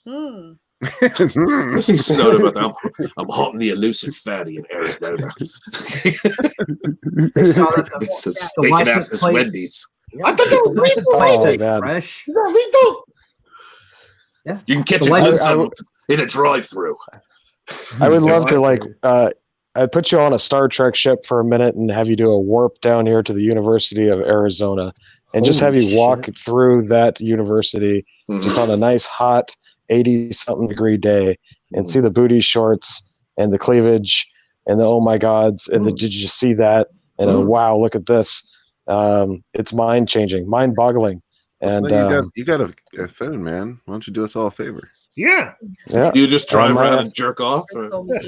Hmm. What's he snowed about that? I'm haunting the elusive fatty in Arizona. They saw that It's the staking license out this plate- Wendy's. I thought that was lethal. Oh, License man. fresh. Is that lethal? You can catch The a license- glimpse of in a drive-through. I would love to I'd put you on a Star Trek ship for a minute and have you do a warp down here to the University of Arizona and just have Holy you walk shit. through that university Mm-hmm. just on a nice hot 80-something degree day and see the booty shorts and the cleavage and the oh my gods and the did you see that and Mm. wow, look at this. It's mind changing, mind boggling. And you got a fan, man. Why don't you do us all a favor? Yeah. Yeah. Do you just drive Um, around and jerk off? That's Or? so mean.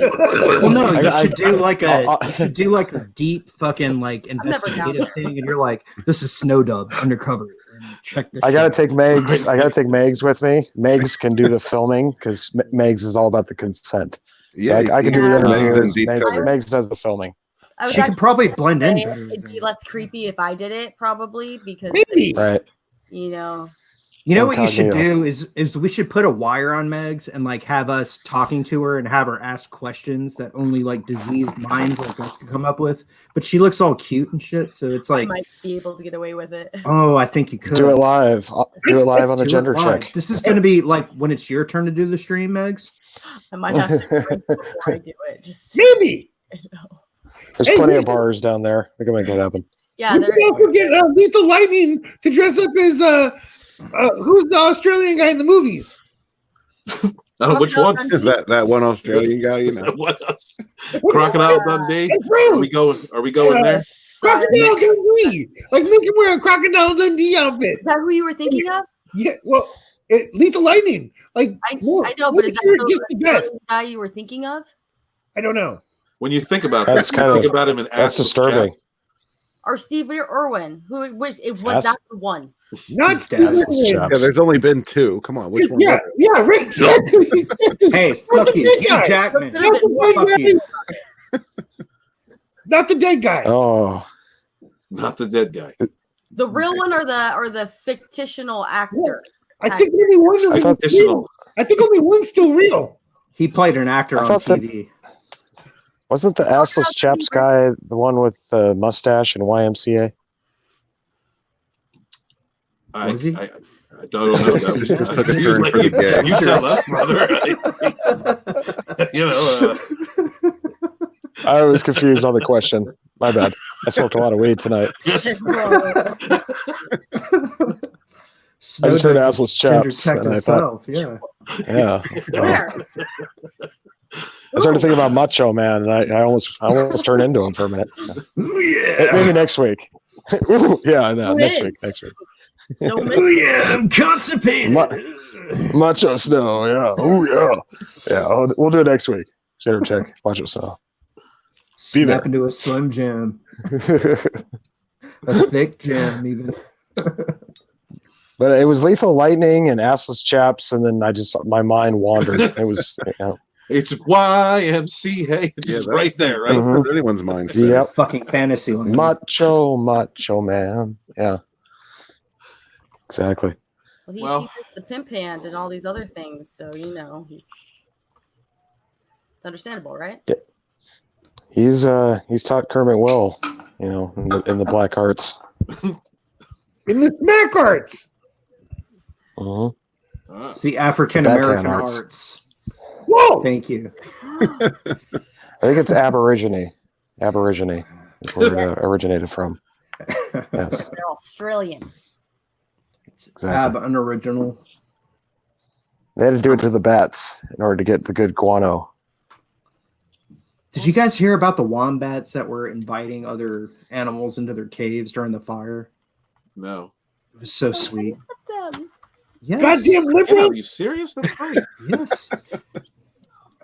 Well, no, you I- should do like I- you should do like a deep fucking like never down. investigative thing, and you're like, this is Snowdub undercover, and check this. I gotta shit take Megs. I gotta take Megs with me. Megs can do the filming because Megs is all about the consent. So I can do the Yeah. interviews. Deep Megs, cover. Megs does the filming. I out. was She could actually probably blend in say better. it'd be less creepy if I did it, probably, because Maybe. Right. you know. You know what you should Incognito. do is we should put a wire on Megs and like have us talking to her and have her ask questions that only like diseased minds like us could come up with. But she looks all cute and shit, so it's I like, might be able to get away with it. oh, I think you could Do it live. Do it live on the Do it gender live. check. This is going to be like when it's your turn to do the stream, Megs. I might have to drink before I do it. Just Maybe. you know. There's Hey, plenty we- of bars down there. We can make that happen. Yeah, We there. can also get Lethal Lightning to dress up as who's the Australian guy in the movies? Which one? That one Australian guy, you know. What else? Crocodile Dundee. That's Are right. we going? Are we going there? Crocodile Dundee. Like make him wear a Crocodile Dundee outfit. Is that who you were thinking of? Yeah. Well, Lethal Lightning. Like I more- know, but is more that just the the best? guy you were thinking of? I don't know. When you think about That's that, you kinda- think about him in That's assless disturbing. chaps. Or Steve Irwin? Who? Which it was That's- that the one? Not He's Steve dead. Irwin. Chaps. Yeah, there's only been two. Come on, which one? Yeah, yeah, right. Exactly. Hey, fuck you, That Hugh guy. Jackman. Could've been Not Fuck the you. dead guy. Not the dead guy. Oh, Not the dead guy. The real one or the fictional actor? I think only one I is thought- real. I think only one's still real. He played an actor I on thought that- TV. wasn't the assless chaps guy the one with the mustache and YMCA? Was he? I don't know. Just took a turn for the gay. You tell us, brother. You know, I was confused on the question. My bad. I smoked a lot of weed tonight. I just heard assless Gender chaps, checked and I thought, himself. Yeah. yeah. Where? I started thinking about Macho Man, and I almost turned into him for a minute. Maybe next week. Ooh, yeah, no, next week. Don't Oh yeah, I'm constipated. Macho Snow, yeah. Oh yeah, yeah. We'll do it next week. Gender check. Macho Snow. Be Snap there. into a Slim Jim, a thick jam, even. But it was Lethal Lightning and assless chaps, and then my mind wandered. It was, it's YMCA. It's just right there, right? Mhm. That's anyone's mind. Yep. Fucking fantasy land. Macho Man. Yeah. Exactly. Well, he Well- teaches the pimp hand and all these other things, so you know he's it's understandable, right? He's taught Kermit well, you know, in the black arts. In the smack arts. Mhm. Ah. It's the African American Backhand arts. arts. Whoa. Thank you. I think it's Aborigine. Aborigine is where it originated from. Yes, They're Australian. It's exactly. unoriginal. They had to do it to the bats in order to get the good guano. Did you guys hear about the wombats that were inviting other animals into their caves during the fire? No. It was so sweet. Them. Yes. Goddamn Damn, liberal. are you serious? That's great. Yes.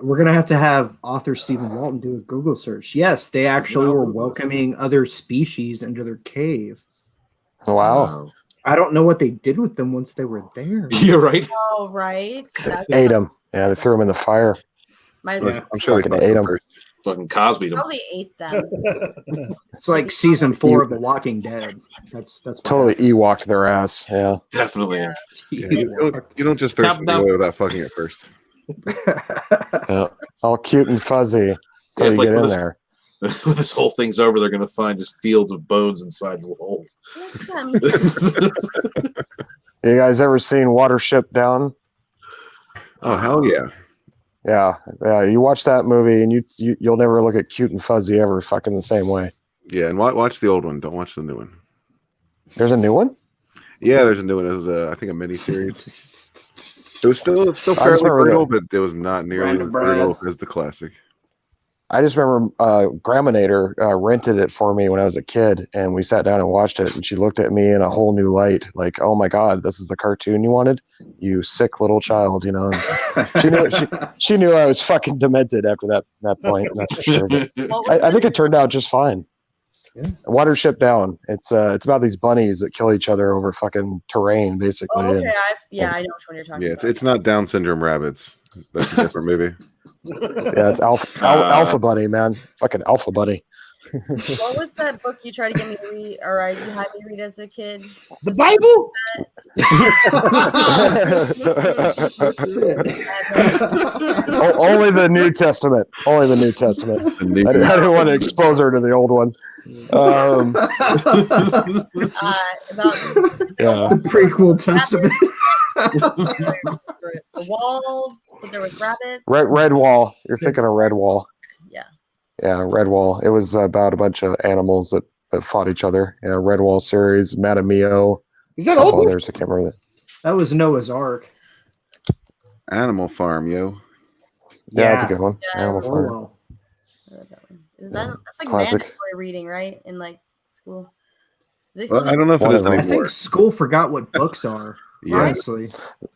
We're gonna have to have author Stephen Walton do a Google search. Yes, they actually were welcoming other species into their cave. Wow. I don't know what they did with them once they were there. You're right. Oh, right. That's Ate them. Yeah, they threw them in the fire. might Yeah. have I'm sure they Fucking fucked ate him 'em. first. Fucking Cosby them. probably ate them. It's like season 4 of The Walking Dead. That's what Totally Ewok'd their ass. Yeah. Definitely. happened. Yeah, you don't just throw Now- something away without fucking it first. Yeah. All cute and fuzzy Yeah, until you like get when in this- there. When this whole thing's over, they're gonna find just fields of bones inside the holes. Let them. You guys ever seen Watership Down? Oh hell yeah! Yeah. Yeah. You watch that movie and you'll never look at cute and fuzzy ever fucking the same way. Yeah, and watch the old one. Don't watch the new one. There's a new one? Yeah, there's a new one. It was I think a mini series. It was still I fairly remember brutal, but it was not nearly as Random Brad. brutal as the classic. I just remember Grandmanator rented it for me when I was a kid, and we sat down and watched it, and she looked at me in a whole new light, like, "Oh my God, this is the cartoon you wanted, you sick little child," you know. And she knew I was fucking demented after that point, that's for sure. But I think it turned out just fine. Yeah. Watership Down. It's about these bunnies that kill each other over fucking terrain, basically. Oh, okay, and- I know which one you're talking Yeah, about. it's not Down syndrome rabbits. That's a different movie. Yeah, it's Alpha Bunny, man. Fucking Alpha Bunny. What was that book you tried to get me to read, or you had me read as a kid? The Bible? Only the New Testament. Only the New Testament. I didn't want to expose her to the old one. About Yeah. The prequel testament. the wall, but there was rabbits. Red Wall. You're thinking of Red Wall. Yeah. Yeah, Red Wall. It was about a bunch of animals that fought each other. Yeah, Red Wall series, Madame Mio. Is that Couple old? others, I can't remember that. That was Noah's Ark. Animal Farm, yo. Yeah, that's a good one. Yeah. Animal Oh, Farm. well. That's like Classic. mandatory reading, right? In like school. They Well, still I don't know if it One is of them. I anymore. think school forgot what books are. Yeah. Honestly, They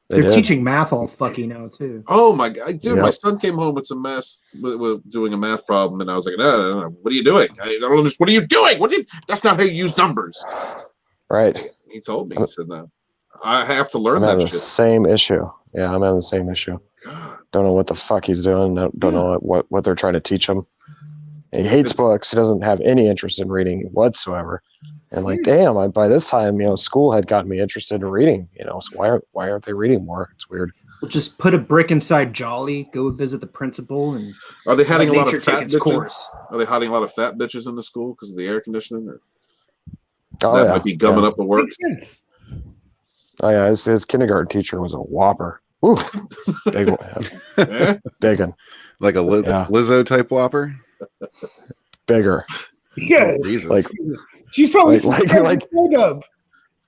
they're did. teaching math all fucky now too. Oh my God, dude! My Yep. son came home with some math, with doing a math problem, and I was like, no, what are you doing? I don't understand. What are you doing? That's not how you use numbers. Right. He told me. He said that. I have to I'm learn having that the shit. same issue. Yeah, I'm having the same issue. God. Don't know what the fuck he's doing. Don't know what they're trying to teach him. He hates books. He doesn't have any interest in reading whatsoever. And like, damn, by this time, school had gotten me interested in reading. So why aren't they reading more? It's weird. We'll just put a brick inside Jolly, go visit the principal, and Are they hiding a let lot nature of fat take its bitches? course. Are they hiding a lot of fat bitches in the school because of the air conditioning? Or Oh that yeah, might be gumming up the work. Makes sense. Oh yeah, his kindergarten teacher was a whopper. Ooh, big one. Eh? Big one. Like a Yeah. Lizzo type Whopper. Bigger. Yeah. Jesus. Like She's probably like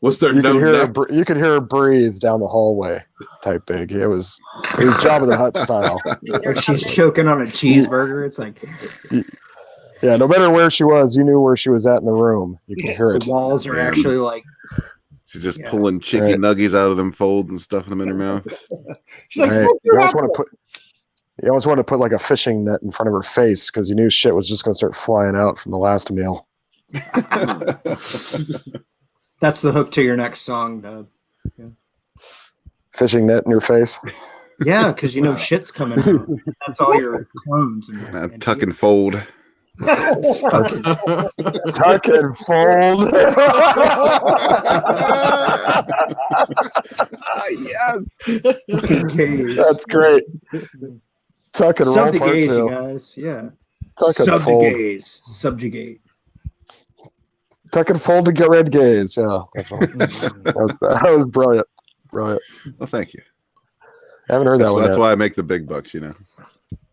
Was there you no could hear neck? you could hear her breathe down the hallway. Type big. It was Jabba the Hutt style. Like she's choking on a cheeseburger. It's like Yeah, no matter where she was, you knew where she was at in the room. You could hear the it. walls are actually like She's just Yeah. pulling chicken Right. nuggies out of them folds and stuffing them in her mouth. She's like, Right. "Smoke You your almost want apple." to put. You almost want to put like a fishing net in front of her face because you knew shit was just going to start flying out from the last meal. that's the hook to your next song, Dub. Fishing net in your face. Yeah, because shit's coming out. That's all your clones and Tuck and fold. Tuck and fold. Yes, gays. that's great. Tuck and roll Sub to part gays, you two. guys. Yeah. Tuck and Sub to fold. gays. Subjugate. Tuck and fold to get red gays. Yeah, that was brilliant. Brilliant. Well, thank you. I haven't heard that one That's yet. why I make the big bucks,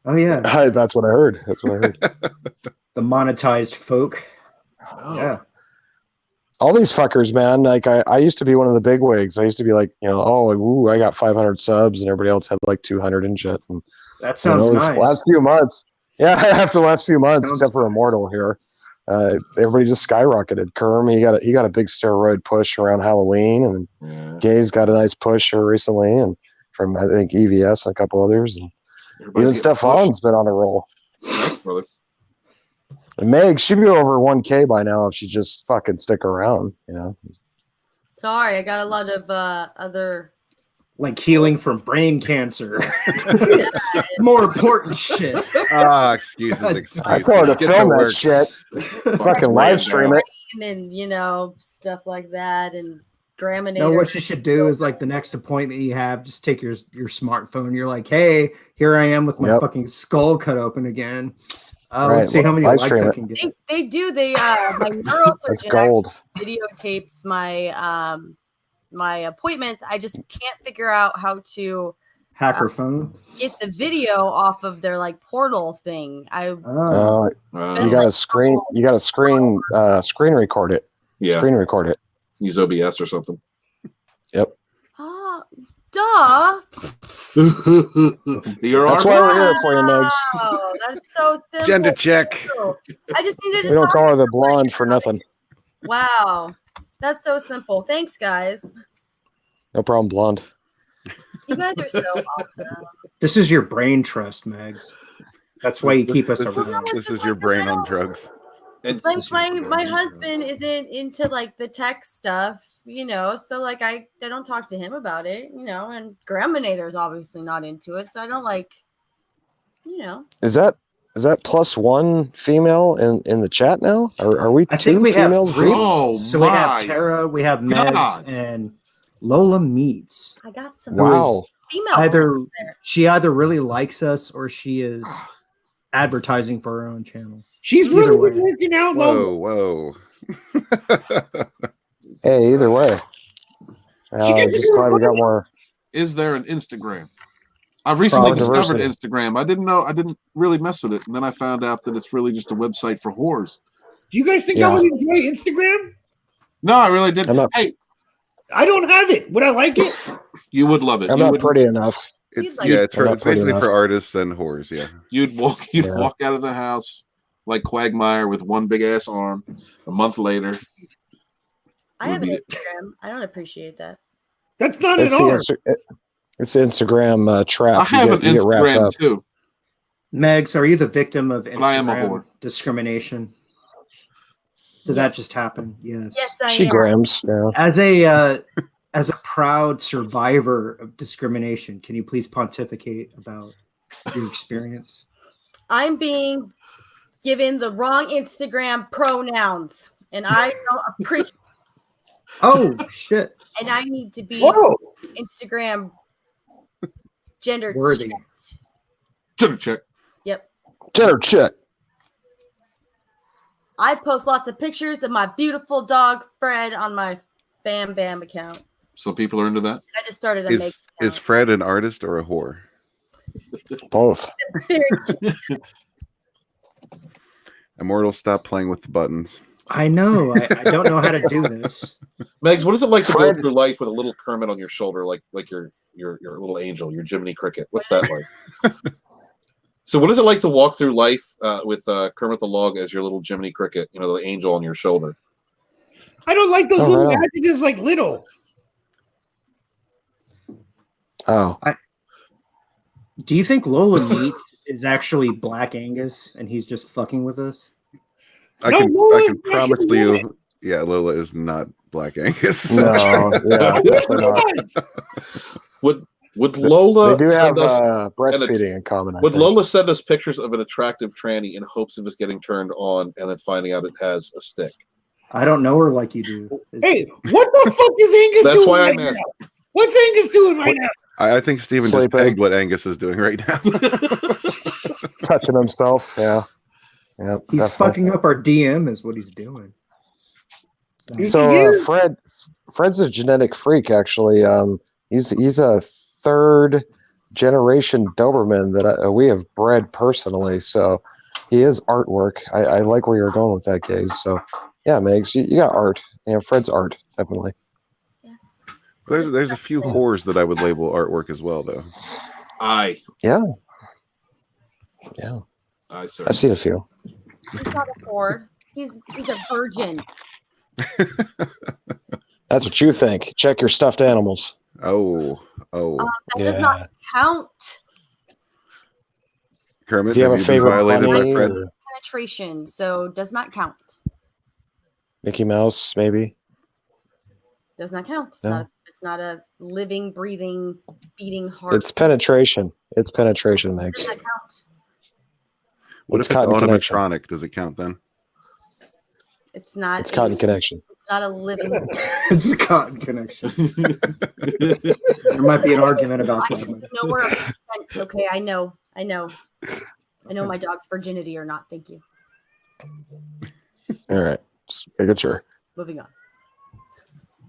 Oh yeah. That's what I heard. That's what I heard. The monetized folk. Oh. Yeah. All these fuckers, man. Like I used to be one of the big wigs. I used to be like, I got 500 subs, and everybody else had like 200 and shit. And That sounds the nice. last few months, after the last few months, Sounds except for Immortal here, everybody just skyrocketed. Kerm, he got a big steroid push around Halloween, and Yeah. Gay's got a nice push here recently, and from I think EVS and a couple others, and Everybody's even getting Stefan's pushed. been on a roll. Thanks, brother. And Meg, she'd be over 1K by now if she just fucking stick around. Sorry, I got a lot of other. Like healing from brain cancer. More important shit. Excuses, God, excuses. I told her to Get film to that work. shit. Fucking live stream it. And stuff like that, and Grandmanator. No, what you should do is like the next appointment you have, just take your smartphone. You're like, hey, here I am with my Yep. fucking skull cut open again. Right, Let's see how many live likes stream I it. can get. They do. My That's neurosurgeon gold. videotapes my my appointments. I just can't figure out how to Hacker phone. get the video off of their like portal thing. Oh. You got to screen. You got to screen record it. Yeah. Screen record it. Use OBS or something. Yep. Duh. Your That's army? why we're here for you, Megs. Wow, that's so simple. Gender check. I just needed to We don't talk. call her the blonde for nothing. Wow, that's so simple. Thanks, guys. No problem, blonde. You guys are so awesome. This is your brain trust, Megs. That's why you keep us This around. this is your brain on drugs. And Like This is your my brain husband isn't into like the tech stuff, so like I don't talk to him about it, and Grandmanator's obviously not into it, so I don't like, Is that +1 female in the chat now? Are we I two think we have females three. deep? Oh, So we have my Tara, we have Megs, God. and Lola Meets. I got some Wow. female Either there. she either really likes us or she is advertising for her own channel. She's Either really way. been working out. Whoa. Hey, either way. She gets a Just good glad we got money. more. Is there an Instagram? I recently Probably discovered diversity. Instagram. I didn't really mess with it. And then I found out that it's really just a website for whores. Do you guys think Yeah. I would enjoy Instagram? No, I really didn't. I'm not- Hey, I don't have it. Would I like it? you would love it. I'm You not would, pretty enough. It's like- yeah, it's I'm not pretty basically enough. for artists and whores. Yeah. you'd Yeah. walk out of the house like Quagmire with one big ass arm. A month later, I have an Would Instagram. I don't appreciate that. That's not an It's art. it's the Instagram trap. I have an you get wrapped Instagram up. too. Megs, are you the victim of But I am a Instagram whore. discrimination? Did that just happen? Yes. Yes, I She am. grams. Yeah. As a proud survivor of discrimination, can you please pontificate about your experience? I'm being given the wrong Instagram pronouns, and I don't appreciate. Oh shit! And I need to be Whoa. Instagram gender Worthy. checked. Gendercheck. Yep. Gendercheck. I post lots of pictures of my beautiful dog Fred on my Bam Bam account. So people are into that. I just started a make Is Fred an artist or a whore? Both. Immortal, stop playing with the buttons. I know. I don't know how to do this. Megs, what is it like to go Fred- through life with a little Kermit on your shoulder, like your little angel, your Jiminy Cricket? What's that like? So, what is it like to walk through life with Kermit the Log as your little Jiminy Cricket? You know, the angel on your shoulder. I don't like those Oh, little right on. adjectives like little. Oh, Do you think Lola Meets is actually Black Angus and he's just fucking with us? I No, can Lola's promise actually you. Yeah, Lola is not Black Angus. no. Yeah, definitely not. Yes. Would Lola They do have send us? breastfeeding in common. I Would think. Lola send us pictures of an attractive tranny in hopes of us getting turned on and then finding out it has a stick? I don't know her like you do. Hey, what the fuck is Angus That's doing why right I'm now? asking. What's Angus doing right now? I think Steven just Sleeping. pegged what Angus is doing right now. Touching himself. Yeah. Yeah. He's definitely. fucking up our DM, is what he's doing. So Fred's a genetic freak. Actually, he's a third generation Doberman that we have bred personally. So he is artwork. I like where you're going with that, Gaze. So yeah, Megs, you got art. Fred's art definitely. Yes. There's a few whores that I would label artwork as well, though. Aye, Yeah, aye, sir. I've seen a few. He's not a whore. He's a virgin. That's what you think. Check your stuffed animals. Oh. That Yeah. does not count. Kermit, Do you have a been favorite violated by bunny? Fred? or Penetration, so does not count. Mickey Mouse, maybe. Does not count. It's No. not. It's not a living, breathing, beating heart. It's penetration. It's penetration, Does Megs. not count. What It's if it's Cotton Connection. automatronic? Does it count then? It's not. It's Cotton Connection. It's not a living. It's a cotton connection. There might be an argument about I that. know where. It's okay. I know. I know my dog's virginity or not. Thank you. All right. Just making sure. Moving on.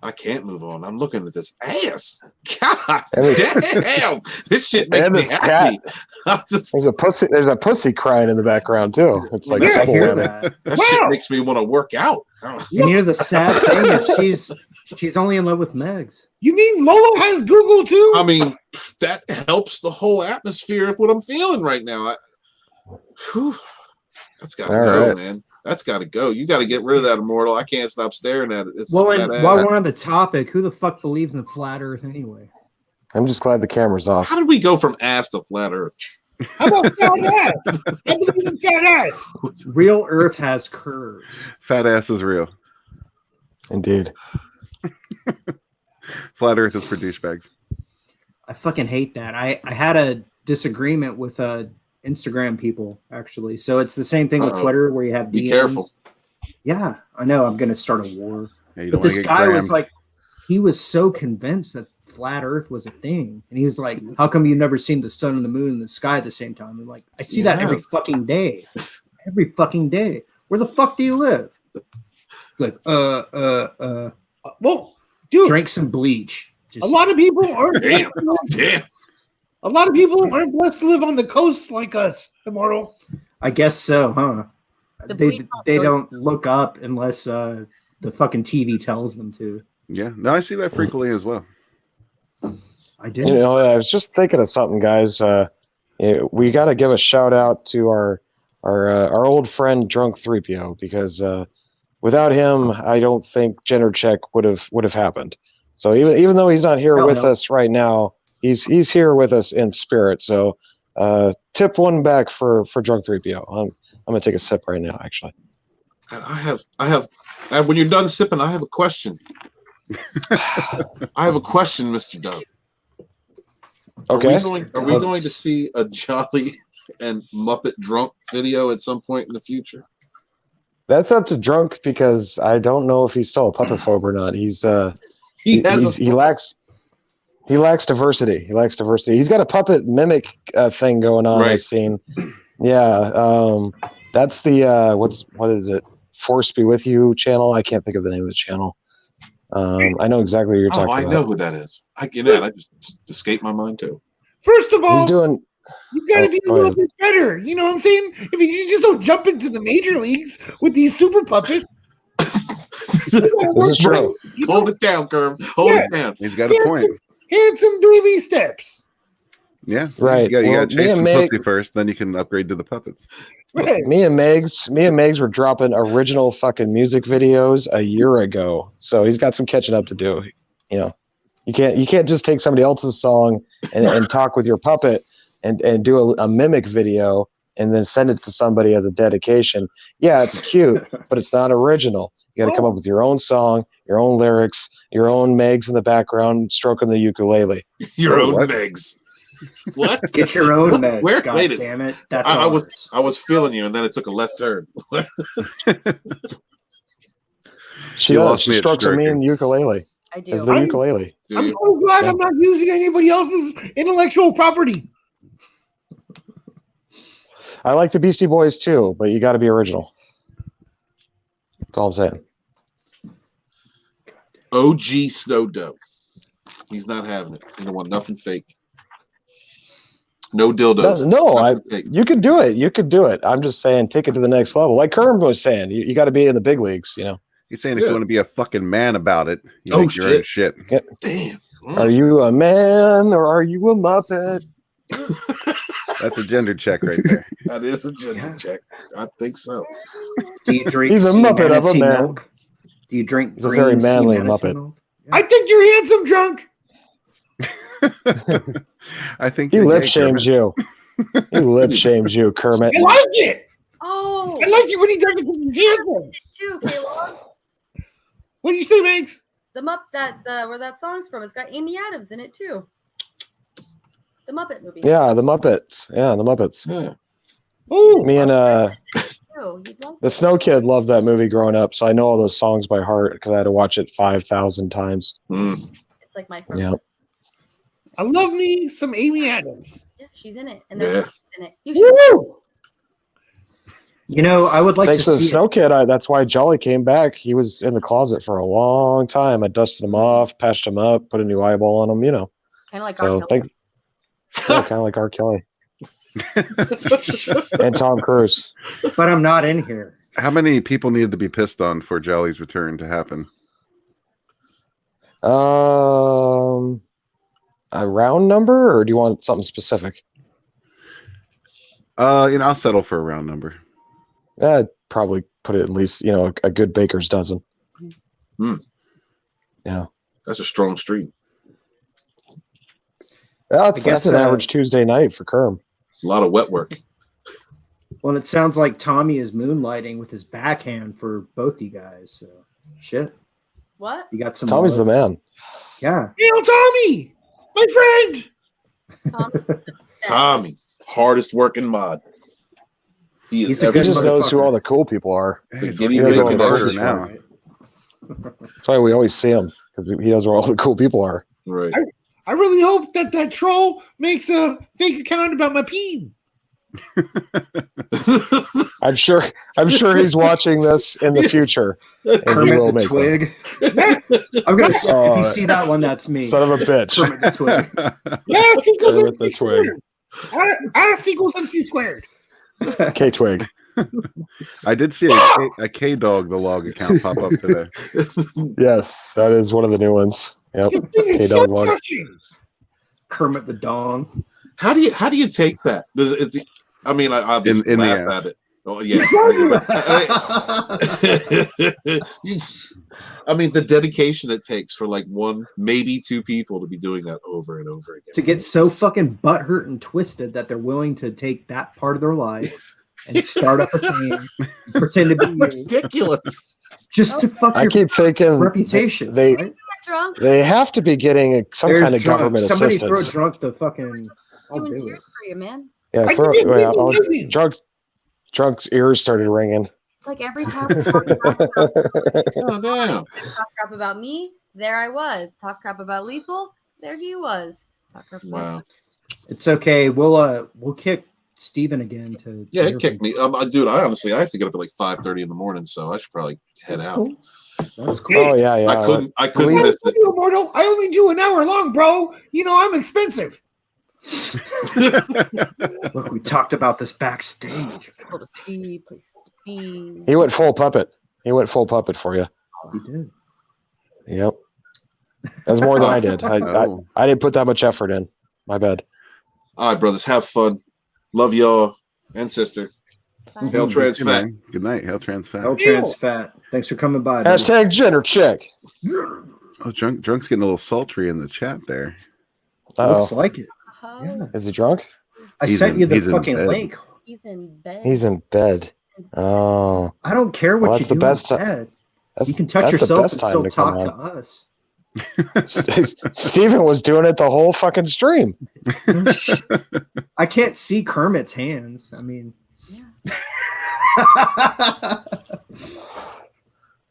I can't move on. I'm looking at this ass. God And this- damn, this shit makes And me this happy. I'm just- There's a pussy crying in the background too. It's like Yeah, I double hear whammy. that. that shit Wow. makes me want to work out. And you know the sad thing is she's only in love with Megs. You mean Lola has Google too? I mean, that helps the whole atmosphere of what I'm feeling right now. That's got to All go, right. man. That's got to go. You got to get rid of that immortal. I can't stop staring at it. It's Well, fat and ass. while we're on the topic, who the fuck believes in flat Earth anyway? I'm just glad the camera's off. How did we go from ass to flat Earth? How about fat ass? I believe in fat ass. Real Earth has curves. Fat ass is real. Indeed. Flat Earth is for douchebags. I fucking hate that. I had a disagreement with Instagram people actually. So it's the same thing with Uh-oh. Twitter where you have Be DMs. careful. Yeah, I know. I'm gonna start a war. Yeah, you But don't this wanna get guy was grammed. like, he was so convinced that flat Earth was a thing, and he was like, "How come you've never seen the sun and the moon in the sky at the same time?" I'm like, "I see that every fucking day, every fucking day. Where the fuck do you live?" It's like, Well, dude, drink some bleach. Just, a lot of people aren't. Damn. Damn. A lot of people aren't blessed to live on the coast like us, Immortal. I guess so, huh? The They bleach don't they kill you. don't look up unless the fucking TV tells them to. Yeah, no, I see that frequently as well. I did. You know, I was just thinking of something, guys. We got to give a shout out to our old friend Drunk 3PO because without him, I don't think Gendercheck would have happened. So even though he's not here Hell with no. us right now, he's here with us in spirit. So tip one back for Drunk 3PO. I'm gonna take a sip right now, actually. And I have. And when you're done sipping, I have a question. I have a question, Mr. Doug. Okay. Are we going to see a Jolly and Muppet drunk video at some point in the future? That's up to Drunk because I don't know if he's still a puppet phobe or not. He lacks diversity. He lacks diversity. He's got a puppet mimic thing going on. Right. I've seen. Yeah, that's the what is it? Force Be With You channel. I can't think of the name of the channel. I know exactly what you're talking I about. know who that is. I get it. I just escaped my mind too. First of all, He's doing. you've got to be a go little ahead. bit better. You know what I'm saying? If you just don't jump into the major leagues with these super puppets, This is true. Hold it down, Kerm. Hold it down. He's got a point. handsome baby steps. Yeah, Right. You Well, got to chase me some and Meg- pussy first, then you can upgrade to the puppets. Right. Me and Megs were dropping original fucking music videos a year ago. So he's got some catching up to do. You know, you can't just take somebody else's song and talk with your puppet and do a mimic video and then send it to somebody as a dedication. Yeah, it's cute, but it's not original. You got to come up with your own song, your own lyrics, your own Megs in the background stroking the ukulele. Your own What? Megs. What? Get your own meds. Where? God Wait a- damn it! That's I ours. was feeling you, and then it took a left turn. She You does. lost She me at strokes a stroking. mean ukulele. I do. As the ukulele. Do I'm you? so glad I'm not using anybody else's intellectual property. I like the Beastie Boys too, but you got to be original. That's all I'm saying. OG Snow Dough. He's not having it. He don't want nothing fake. No dildos. No, Nothing fake. you could do it. You could do it. I'm just saying, take it to the next level. Like Kerm was saying, you got to be in the big leagues. You know, He's saying if Yeah. you want to be a fucking man about it, you Oh, make your own shit. shit. Damn. are you a man or are you a Muppet? That's a gender check right there. That is a gender check. I think so. Do you drink He's a sea Muppet of a manatee man. milk? Do you drink He's a green very sea manly manatee Muppet. milk? I think you're handsome, drunk. I think He you're lip gay, shames Kermit. you. He lip shames you, Kermit. I like it. Oh, I like it when he does it because he's handsome. it too, Caleb. What do you say, Megs? The where that song's from. It's got Amy Adams in it too. The Muppet movie. Yeah, the Muppets. Yeah, the Muppets. Yeah. Oh, Me and Too. You'd like the Snow Kid loved that movie growing up, so I know all those songs by heart because I had to watch it 5,000 times. Mm. It's like my first. Yeah. I love me some Amy Adams. Yeah, she's in it, and Yeah. there's in it. You should. Woo! You know, I would like Thanks to to the see Snow it. Kid, that's why Jolly came back. He was in the closet for a long time. I dusted him off, patched him up, put a new eyeball on him, you know. Kind of like So R. Kelly. thanks. Yeah, kind of like R. Kelly. And Tom Cruise. But I'm not in here. How many people needed to be pissed on for Jolly's return to happen? A round number, or do you want something specific? I'll settle for a round number. I'd probably put it at least, a good baker's dozen. Yeah. That's a strong streak. That's guess, an average Tuesday night for Kerm. A lot of wet work. Well, it sounds like Tommy is moonlighting with his backhand for both you guys. So, shit. What? You got some. Tommy's the man. Yeah. Hail Tommy, my friend. Tommy, hardest working mod. He's a He good just knows who motherfucker. all the cool people are. He's Guinea pig working harder connection. now. That's why we always see him, because he knows where all the cool people are. Right. I really hope that troll makes a fake account about my peen. I'm sure he's watching this in the future. And he Kermit will the make Twig. I'm gonna. If you see that one, that's me. Son of a bitch. Kermit the Twig. Yeah, sequels Kermit the MC Twig. squared. Out of sequels MC squared. K-Twig. I did see a K-Dog the log account pop up today. Yes, that is one of the new ones. Yep. This thing is K-Dog so log. crushing. Kermit the Dong. How do you take that? I obviously In the laugh ass. at it. Oh yeah. The dedication it takes for like one, maybe two people to be doing that over and over again. To get so fucking butthurt and twisted that they're willing to take that part of their life and start up a thing, and pretend to be you, Ridiculous. just to fuck I your keep thinking reputation. they right? Drunk. they have to be getting some There's kind of drunk. government Somebody assistance. throw drunk the fucking. I'll Doing do cheers it. for you, man. Yeah, I can get legal living. drunk's ears started ringing. It's like every time we talk about Oh damn. talk crap about me, there I was. Talk crap about Lethal, there he was. Talk crap about Wow. It's okay. We'll kick Steven again to. Yeah, to it kicked me. Dude, I have to get up at like 5:30 in the morning, so I should probably head That's out. cool. That's cool. Oh yeah. I couldn't I miss it. do, Immortal. I only do an hour long, bro. I'm expensive. Look, we talked about this backstage. people to see, places to be. He went full puppet. For you. He did. Yep. That's more than I did. Oh. I didn't put that much effort in. My bad. All right, brothers, have fun. Love y'all and sister. Bye. Hail trans Hey, fat. man. Good night. Hail trans fat. El Trans Fat. Thanks for coming by. dude. Hashtag Gendercheck. Oh, drunk's getting a little sultry in the chat there. Looks like it. Oh, Yeah. Is he drunk? I He's sent in- you the he's in fucking bed. link. he's in bed. He's in bed. Oh, I don't care what Well, you that's the do best in ti- bed. that's You can touch that's the yourself best and time still to come talk to on. us. Steven was doing it the whole fucking stream. I can't see Kermit's hands. I mean,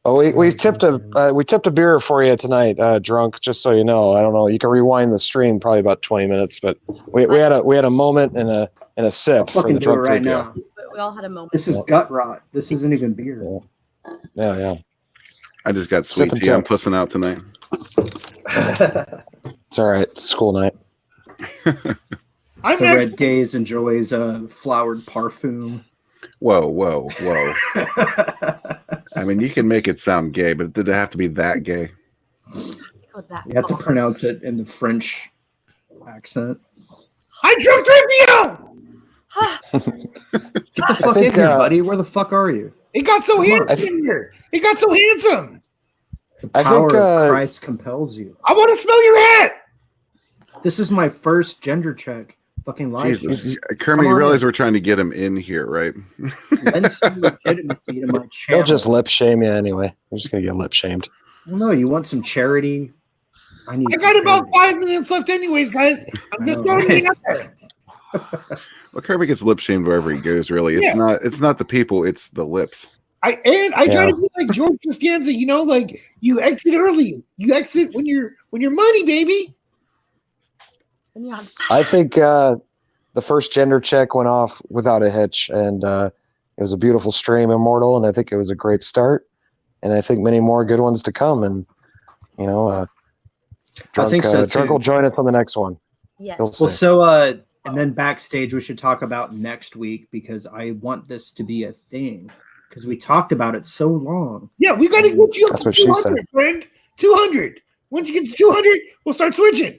Oh, we tipped a beer for you tonight, drunk. Just so you know, I don't know. You can rewind the stream probably about 20 minutes, but we had a moment and a sip for fucking the do it drunk right trivia. now. We all had a moment. This is gut rot. This isn't even beer. Yeah. I just got sweet Sip and tea. I'm tip. pussing out tonight. It's all right. It's school night. I'm The not, red gaze enjoys flowered parfum. Whoa. I mean, you can make it sound gay, but did it have to be that gay? Go that You have to far. pronounce it in the French accent. I drunk trivia. Get the fuck think, in here, uh, buddy. Where the fuck are you? It got so Come on. handsome in here. It got so handsome. The I power think, of Christ compels you. I want to smell your hat. This is my first gender check. Fucking live Jesus. stream. Kermit, Come you on realize in. we're trying to get him in here, right? Lend some legitimacy to my They'll channel. just lip shame you anyway. I'm just gonna get lip shamed. Well, no, you want some charity? I need. I some got about charity. 5 minutes left, anyways, guys. I'm I just know, throwing right? it out there. Well, Kermit gets lip shamed wherever he goes, really. It's Yeah. not the people, it's the lips. I try Yeah. to be like George Costanza, like you exit early. You exit when you're money, baby. And yeah, I think the first gender check went off without a hitch, and It was a beautiful stream, Immortal, and I think it was a great start. And I think many more good ones to come. And Drunk, I think so Drunk too. will join us on the next one. Yes. He'll Well, say. so and then backstage we should talk about next week because I want this to be a thing because we talked about it so long. Yeah, we got to get you up That's to what she 200, said. friend. 200. Once you get to 200, we'll start switching.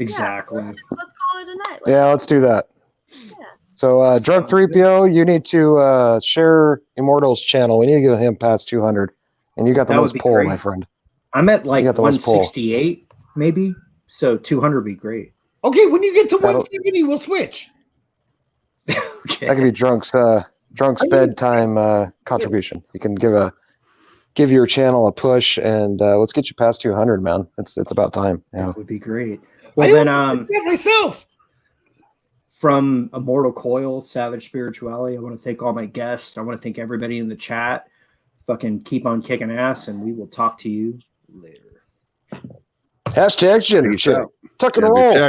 Exactly. Yeah, let's call it a night. Let's do that. Yeah. So, Drunk Sounds 3PO, you need to share Immortal's channel. We need to get him past 200. And you got the That would most be pull, great. my friend. I'm at like You got the most pull. 168, maybe. So 200 would be great. Okay, when you get to That'll- 170, we'll switch. Okay. That could be Drunk's bedtime contribution. You can give your channel a push, and let's get you past 200, man. It's about time. Yeah. That would be great. I Well, don't then, get myself. from Immortal Coil, Savage Spirituality, I want to thank all my guests. I want to thank everybody in the chat. Fucking keep on kicking ass, and we will talk to you later. Hashtag Gendercheck. out. Tuck and roll. Check.